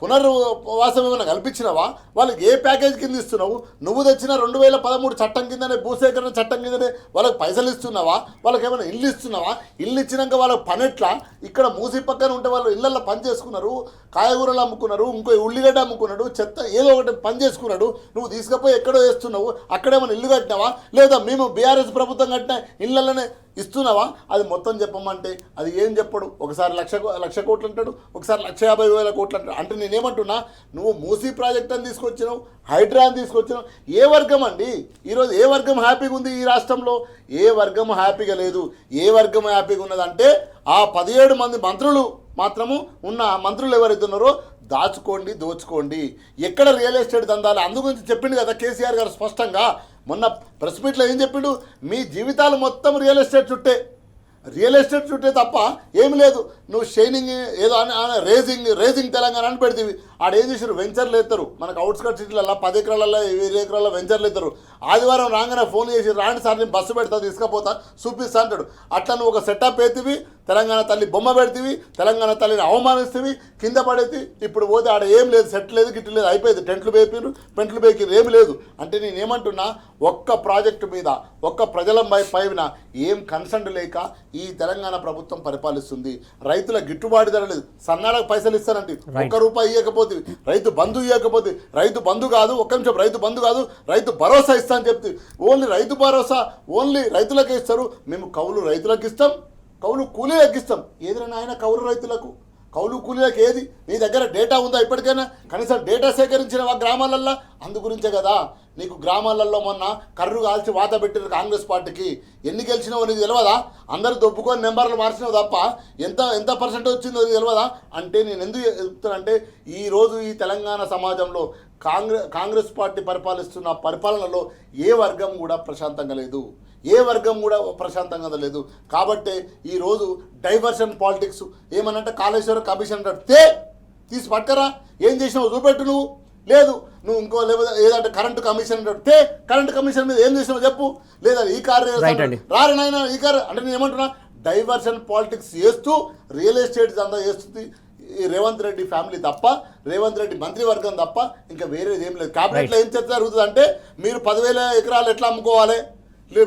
పునర్వాసం ఏమైనా కల్పించినావా, వాళ్ళకి ఏ ప్యాకేజ్ కింద ఇస్తున్నావు, నువ్వు తెచ్చిన 2013 చట్టం కిందనే, భూసేకరణ చట్టం కిందనే వాళ్ళకి పైసలు ఇస్తున్నావా, వాళ్ళకి ఏమైనా ఇల్లు ఇస్తున్నావా, ఇల్లు ఇచ్చినాక వాళ్ళకి పని ఎట్లా? ఇక్కడ మూసి పక్కన ఉంటే వాళ్ళు ఇళ్ళల్లో పని చేసుకున్నారు, కాయగూరలు అమ్ముకున్నారు, ఇంకో ఉల్లిగడ్డ అమ్ముకున్నాడు, చెత్త ఏదో ఒకటి పని చేసుకున్నాడు, నువ్వు తీసుకుపోయి ఎక్కడో వేస్తున్నావు, అక్కడేమైనా ఇల్లు కట్టినావా, లేదా మేము బీఆర్ఎస్ ప్రభుత్వం కట్టిన ఇళ్ళలోనే ఇస్తున్నావా? అది మొత్తం చెప్పమంటే అది ఏం చెప్పడు. ఒకసారి 1,00,00,000 కోట్లు అంటాడు, ఒకసారి 1,50,000 కోట్లు అంటాడు. అంటే నేనేమంటున్నా, నువ్వు మూసీ ప్రాజెక్ట్ అని తీసుకొచ్చినావు, హైడ్రా అని తీసుకొచ్చినావు. ఏ వర్గం అండి ఈరోజు? ఏ వర్గం హ్యాపీగా ఉంది ఈ రాష్ట్రంలో? ఏ వర్గం హ్యాపీగా లేదు. ఏ వర్గం హ్యాపీగా ఉన్నదంటే ఆ 17 మంది మంత్రులు మాత్రము ఉన్న మంత్రులు ఎవరైతే ఉన్నారో దాచుకోండి, దోచుకోండి. ఎక్కడ రియల్ ఎస్టేట్ దందాలి అందుగురించి చెప్పిండు కదా కేసీఆర్ గారు స్పష్టంగా. మొన్న ప్రెస్ మీట్లో ఏం చెప్పిండు, మీ జీవితాలు మొత్తం రియల్ ఎస్టేట్ చుట్టే తప్ప ఏమి లేదు. నువ్వు షైనింగ్ ఏదో రేజింగ్ తెలంగాణ అని పెడితే ఆడేం చేసారు, వెంచర్లు ఎత్తారు. మనకు అవుట్స్కట్ సిటీలలో 10 ఎకరాలలో 20 ఎకరాల వెంచర్లు ఎత్తారు. ఆదివారం రాగానే ఫోన్ చేసి, రాండి సార్ నేను బస్సు పెడతా తీసుకపోతా చూపిస్తా అంటాడు. అట్లా నువ్వు ఒక సెటప్ ఎత్తివి, తెలంగాణ తల్లి బొమ్మ పెడితివి, తెలంగాణ తల్లిని అవమానిస్తేవి, కింద పడేది. ఇప్పుడు పోతే ఆడ ఏం లేదు, సెట్ లేదు, గిట్టు లేదు, అయిపోయింది. టెంట్లు బేకిరు ఏమి లేదు. అంటే నేనేమంటున్నా, ఒక్క ప్రాజెక్టు మీద ఒక్క ప్రజల పైన ఏం కన్సర్న్ లేక ఈ తెలంగాణ ప్రభుత్వం పరిపాలిస్తుంది. రైతుల గిట్టుబాటు ధర లేదు, సన్నాలకు పైసలు ఇస్తానంటే 1 రూపాయి ఇవ్వకపోతే, రైతు బంధు ఇవ్వకపోతే, రైతు బంధు కాదు, ఒక్క నిమిషం, రైతు బంధు కాదు, రైతు భరోసా ఇస్తా అని చెప్తే, ఓన్లీ రైతు భరోసా ఓన్లీ రైతులకే ఇస్తారు. మేము కౌలు రైతులకు ఇస్తాం, కౌలు కూలీలకు ఇస్తాం. ఏదైనా ఆయన కౌలు రైతులకు కౌలు కూలీలకు ఏది? నీ దగ్గర డేటా ఉందా ఇప్పటికైనా? కనీసం డేటా సేకరించిన గ్రామాలల్లో? అందు గురించే కదా నీకు గ్రామాలలో మొన్న కర్రు కాల్చి వాత పెట్టిన కాంగ్రెస్ పార్టీకి. ఎన్ని గెలిచినావో నీకు తెలియదా? అందరూ దొబ్బుకొని నెంబర్లు మార్చినావు తప్ప ఎంత పర్సెంటేజ్ వచ్చిందో నీకు తెలియదా? అంటే నేను ఎందుకు చెప్తానంటే ఈరోజు ఈ తెలంగాణ సమాజంలో కాంగ్రెస్ పార్టీ పరిపాలిస్తున్న పరిపాలనలో ఏ వర్గం కూడా ప్రశాంతంగా లేదు, ఏ వర్గం కూడా ప్రశాంతంగా లేదు. కాబట్టి ఈరోజు డైవర్షన్ పాలిటిక్స్ ఏమనంటే కాళేశ్వరం కమిషన్ అంటే తీసి పట్టుకరా, ఏం చేసినావు చూపెట్టు. నువ్వు లేదు నువ్వు ఇంకో లేకపోతే ఏదంటే కరెంటు కమిషన్ అంటే కరెంటు కమిషన్ మీద ఏం చేసినావు చెప్పు. లేదా ఈ కారు రారు నాయన ఈ కారు అంటే నేను ఏమంటున్నా, డైవర్షన్ పాలిటిక్స్ చేస్తూ రియల్ ఎస్టేట్ అంతా చేస్తుంది ఈ రేవంత్ రెడ్డి ఫ్యామిలీ తప్ప, రేవంత్ రెడ్డి మంత్రివర్గం తప్ప ఇంకా వేరేది ఏం లేదు. క్యాబినెట్లో ఏం చర్చ జరుగుతుంది అంటే మీరు 10,000 ఎకరాలు ఎట్లా అమ్ముకోవాలి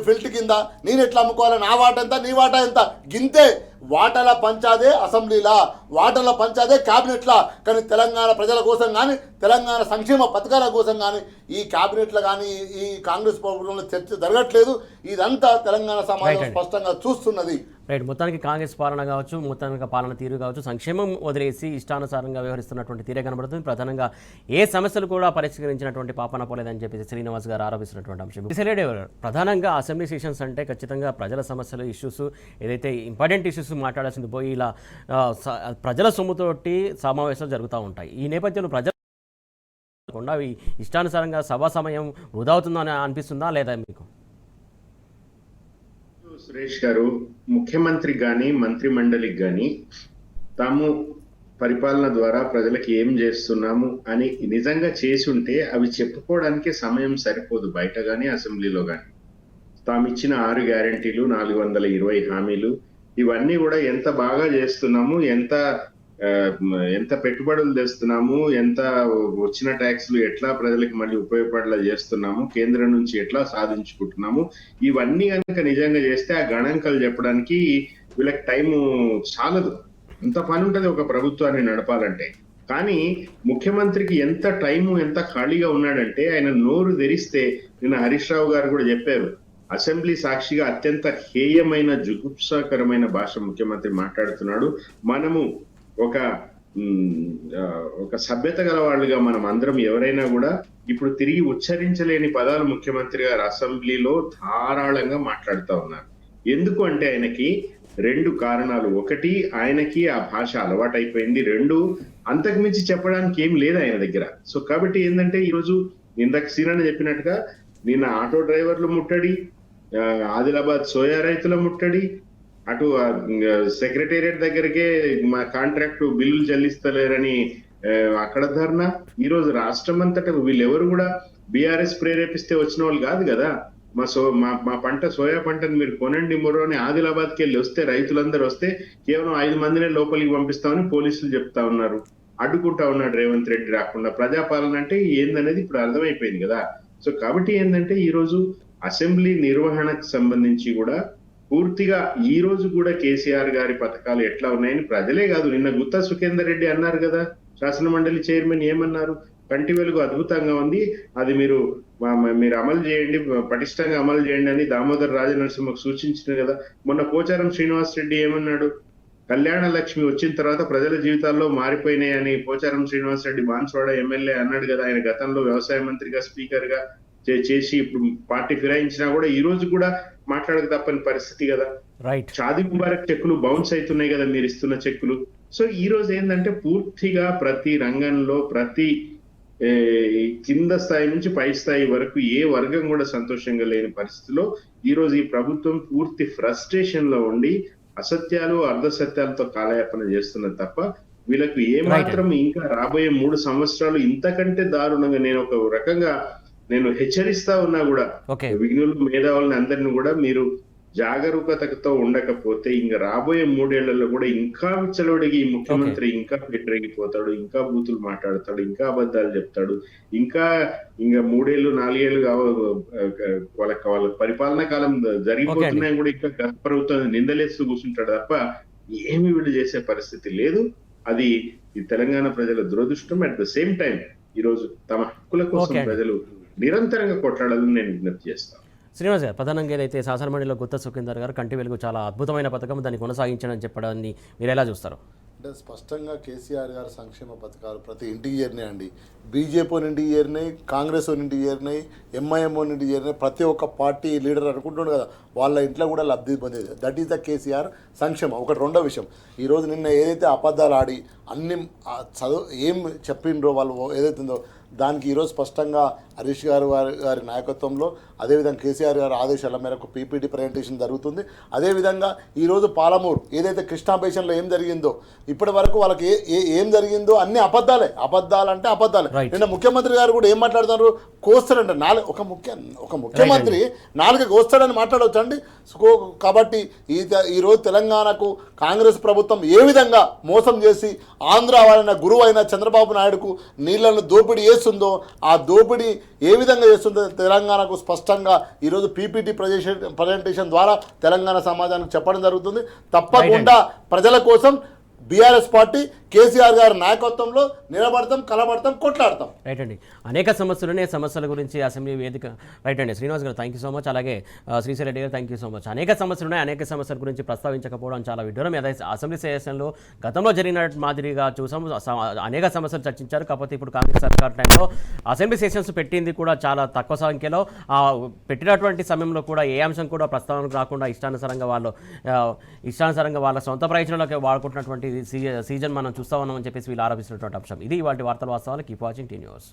ఫిల్ట్ కింద, నేను ఎట్లా అమ్ముకోవాలి, నా వాటా ఎంత నీ వాటా ఎంత, గింతే వాటాల పంచాదే అసెంబ్లీలా, వాటాల పంచాదే క్యాబినెట్లా. కానీ తెలంగాణ ప్రజల కోసం కానీ తెలంగాణ సంక్షేమ పథకాల కోసం కానీ ఈ క్యాబినెట్లో కానీ ఈ కాంగ్రెస్ ప్రభుత్వంలో చర్చ జరగట్లేదు. ఇదంతా తెలంగాణ సమాజం స్పష్టంగా చూస్తున్నది. రైట్. మొత్తానికి కాంగ్రెస్ పాలన కావచ్చు, మొత్తానికి పాలన తీరు కావచ్చు, సంక్షేమం వదిలేసి ఇష్టానుసారంగా వ్యవహరిస్తున్నటువంటి తీరే కనబడుతుంది. ప్రధానంగా ఏ సమస్యలు కూడా పరిష్కరించినటువంటి పాపన పోలేదని చెప్పేసి శ్రీనివాస్ గారు ఆరోపిస్తున్నటువంటి అంశం. ప్రధానంగా అసెంబ్లీ సెషన్స్ అంటే ఖచ్చితంగా ప్రజల సమస్యలు, ఇష్యూస్, ఏదైతే ఇంపార్టెంట్ ఇష్యూస్ మాట్లాడాల్సింది పోయి ఇలా ప్రజల సొమ్ముతోటి సమావేశాలు జరుగుతూ ఉంటాయి. ఈ నేపథ్యంలో ప్రజలు ఇష్టానుసారంగా సభా సమయం వృధా అవుతుందని అనిపిస్తుందా లేదా మీకు? సురేష్ గారు, ముఖ్యమంత్రికి కానీ మంత్రి మండలికి కానీ తాము పరిపాలన ద్వారా ప్రజలకు ఏం చేస్తున్నాము అని నిజంగా చేసి ఉంటే అవి చెప్పుకోవడానికి సమయం సరిపోదు, బయట కానీ అసెంబ్లీలో కానీ. తాము ఇచ్చిన 6 గ్యారెంటీలు, 420 హామీలు, ఇవన్నీ కూడా ఎంత బాగా చేస్తున్నాము, ఎంత పెట్టుబడులు తెస్తున్నాము, ఎంత వచ్చిన ట్యాక్స్లు ఎట్లా ప్రజలకు మళ్ళీ ఉపయోగపడేలా చేస్తున్నాము, కేంద్రం నుంచి ఎట్లా సాధించుకుంటున్నాము, ఇవన్నీ కనుక నిజంగా చేస్తే ఆ గణాంకాలు చెప్పడానికి వీళ్ళకి టైము చాలదు. అంత పని ఉంటుంది ఒక ప్రభుత్వాన్ని నడపాలంటే. కానీ ముఖ్యమంత్రికి ఎంత టైము, ఎంత ఖాళీగా ఉన్నాడంటే ఆయన నోరు తెరిస్తే, నిన్న హరీష్ రావు గారు కూడా చెప్పారు, అసెంబ్లీ సాక్షిగా అత్యంత హేయమైన జుగుప్సాకరమైన భాష ముఖ్యమంత్రి మాట్లాడుతున్నాడు. మనము ఒక సభ్యత గల వాళ్ళుగా మనం అందరం ఎవరైనా కూడా ఇప్పుడు తిరిగి ఉచ్చరించలేని పదాలు ముఖ్యమంత్రి గారు అసెంబ్లీలో ధారాళంగా మాట్లాడుతూ ఉన్నారు. ఎందుకు అంటే ఆయనకి 2 కారణాలు. ఒకటి, ఆయనకి ఆ భాష అలవాటైపోయింది. 2, అంతకుమించి చెప్పడానికి ఏం లేదు ఆయన దగ్గర. సో కాబట్టి ఏంటంటే ఈరోజు ఇందాక సీనన్న చెప్పినట్టుగా నిన్న ఆటో డ్రైవర్లు ముట్టడి, ఆదిలాబాద్ సోయా రైతుల ముట్టడి, అటు సెక్రటేరియట్ దగ్గరకే మా కాంట్రాక్ట్ బిల్లులు చెల్లిస్తలేరని అక్కడ ధర్నా. ఈరోజు రాష్ట్రం అంతటా వీళ్ళెవరు కూడా బీఆర్ఎస్ ప్రేరేపిస్తే వచ్చిన వాళ్ళు కాదు కదా. మా పంట సోయా పంటను మీరు కొనండి మొరని ఆదిలాబాద్కి వెళ్ళి వస్తే, రైతులందరూ వస్తే కేవలం 5 మందినే లోపలికి పంపిస్తామని పోలీసులు చెప్తా ఉన్నారు. అడ్డుకుంటా ఉన్నాడు రేవంత్ రెడ్డి రాకుండా. ప్రజాపాలన అంటే ఏందనేది ఇప్పుడు అర్థమైపోయింది కదా. సో కాబట్టి ఏంటంటే ఈరోజు అసెంబ్లీ నిర్వహణకు సంబంధించి కూడా పూర్తిగా ఈ రోజు కూడా కేసీఆర్ గారి పథకాలు ఎట్లా ఉన్నాయని ప్రజలే కాదు, నిన్న గుత్తా సుఖేందర్ రెడ్డి అన్నారు కదా, శాసన మండలి చైర్మన్ ఏమన్నారు, కంటి వెలుగు అద్భుతంగా ఉంది, అది మీరు అమలు చేయండి, పటిష్టంగా అమలు చేయండి అని దామోదర్ రాజనరసింహకు సూచించిన కదా. మొన్న పోచారం శ్రీనివాస్ రెడ్డి ఏమన్నాడు, కళ్యాణ లక్ష్మి వచ్చిన తర్వాత ప్రజల జీవితాల్లో మారిపోయినాయని పోచారం శ్రీనివాస్ రెడ్డి బాన్స్వాడ ఎమ్మెల్యే అన్నాడు కదా. ఆయన గతంలో వ్యవసాయ మంత్రిగా, స్పీకర్ గా చేసి ఇప్పుడు పార్టీ ఫిరాయించినా కూడా ఈ రోజు కూడా మాట్లాడక తప్పని పరిస్థితి కదా. రైట్. షాదీ ముబారక్ చెక్కులు బౌన్స్ అవుతున్నాయి కదా మీరు ఇస్తున్న చెక్కులు. సో ఈ రోజు ఏంటంటే పూర్తిగా ప్రతి రంగంలో, ప్రతి కింద స్థాయి నుంచి పై స్థాయి వరకు ఏ వర్గం కూడా సంతోషంగా లేని పరిస్థితిలో ఈ రోజు ఈ ప్రభుత్వం పూర్తి ఫ్రస్ట్రేషన్ లో ఉండి అసత్యాలు, అర్ధసత్యాలతో కాలయాపన చేస్తున్నది తప్ప వీళ్ళకు ఏ మాత్రం ఇంకా రాబోయే 3 సంవత్సరాలు ఇంతకంటే దారుణంగా నేను హెచ్చరిస్తా ఉన్నా కూడా విఘ్నులు, మేధావులను అందరిని కూడా మీరు జాగరూకతతో ఉండకపోతే ఇంకా రాబోయే 3 ఏళ్లలో కూడా ఇంకా విచ్చలవిడిగి ఈ ముఖ్యమంత్రి ఇంకా పెట్టిపోతాడు, ఇంకా బూతులు మాట్లాడతాడు, ఇంకా అబద్ధాలు చెప్తాడు, ఇంకా 3 ఏళ్ళు 4 ఏళ్ళు వాళ్ళ పరిపాలనా కాలం జరిగిపోతున్నాయి కూడా ఇంకా గత ప్రభుత్వం నిందలేస్తూ కూర్చుంటాడు తప్ప ఏమి వీళ్ళు చేసే పరిస్థితి లేదు. అది ఈ తెలంగాణ ప్రజల దురదృష్టం. అట్ ద సేమ్ టైం ఈరోజు తమ హక్కుల కోసం ప్రజలు నిరంతరంగా కొట్లాడాలని నేను విజ్ఞప్తి చేస్తాను. శ్రీనివాస్ గారు, ప్రధానంగా ఏదైతే శాసనమండలిలో గుత్తా సుఖేందర్ గారు కంటి వెలుగు చాలా అద్భుతమైన పథకం, దాన్ని కొనసాగించడం చెప్పడాన్ని మీరు ఎలా చూస్తారు? అంటే స్పష్టంగా కేసీఆర్ గారి సంక్షేమ పథకాలు ప్రతి ఇంటికి చేరినాయి అండి. బీజేపీ ఇంటికి చేరినాయి, కాంగ్రెస్ ఇంటికి చేరినాయి, ఎంఐఎం ఇంటికి చేరినాయి. ప్రతి ఒక్క పార్టీ లీడర్ అనుకుంటున్నాడు కదా, వాళ్ళ ఇంట్లో కూడా లబ్ధి పొందేది. దట్ ఈస్ ద కేసీఆర్ సంక్షేమం. ఒకటి. రెండో విషయం, ఈరోజు నిన్న ఏదైతే అబద్ధాలు ఆడి అన్ని చదువు ఏం చెప్పిండ్రో వాళ్ళు ఏదైతే ఉందో దానికి ఈరోజు స్పష్టంగా హరీష్ గారి నాయకత్వంలో, అదేవిధంగా కేసీఆర్ గారి ఆదేశాల మేరకు పీపీటీ ప్రజెంటేషన్ జరుగుతుంది. అదేవిధంగా ఈరోజు పాలమూరు ఏదైతే కృష్ణా బేసిన్లో ఏం జరిగిందో, ఇప్పటి వరకు వాళ్ళకి ఏం జరిగిందో అన్ని అబద్ధాలే. అబద్ధాలంటే అబద్ధాలే. నిన్న ముఖ్యమంత్రి గారు కూడా ఏం మాట్లాడుతున్నారు, కోస్తాడంటే ఒక ముఖ్యమంత్రి నాలుగు కోస్తాడని మాట్లాడవచ్చు అండి. కాబట్టి ఈరోజు తెలంగాణకు కాంగ్రెస్ ప్రభుత్వం ఏ విధంగా మోసం చేసి ఆంధ్ర వాళ్ళ గురువు అయిన చంద్రబాబు నాయుడుకు నీళ్లను దోపిడీ చేస్తుందో, ఆ దోపిడీ ఏ విధంగా చేస్తుందో తెలంగాణకు స్పష్టంగా ఈరోజు పీపీటీ ప్రజెంటేషన్ ద్వారా తెలంగాణ సమాజానికి చెప్పడం జరుగుతుంది. తప్పకుండా ప్రజల కోసం బీఆర్ఎస్ పార్టీ కేసీఆర్ గారి నాయకత్వంలో నిలబడతాం, కలబడతాం, కొట్లాడతాం. రైట్ అండి. అనేక సమస్యల గురించి అసెంబ్లీ వేదిక. రైట్ అండి. శ్రీనివాస్ గారు థ్యాంక్ యూ సో మచ్. అలాగే శ్రీశైల్ రెడ్డి గారు థ్యాంక్ యూ సో మచ్. అనేక సమస్యల గురించి ప్రస్తావించకపోవడం చాలా విడ్డూరం. ఏదైతే అసెంబ్లీ సెషన్లో గతంలో జరిగిన మాదిరిగా చూసాము, అనేక సమస్యలు చర్చించారు. కాకపోతే ఇప్పుడు కాంగ్రెస్ సర్కార్ టైంలో అసెంబ్లీ సెషన్స్ పెట్టింది కూడా చాలా తక్కువ సంఖ్యలో. పెట్టినటువంటి సమయంలో కూడా ఏ అంశం కూడా ప్రస్తావనకు రాకుండా ఇష్టానుసారంగా వాళ్ళ సొంత ప్రయోజనాలకు వాడుకుంటున్నటువంటి సీజన్ మనం చూస్తా ఉన్నామని చెప్పేసి వీళ్ళు ఆరోపిస్తున్నటువంటి అంశం ఇది. వాటి వార్తల వాస్తవాలు. Keep watching tea news.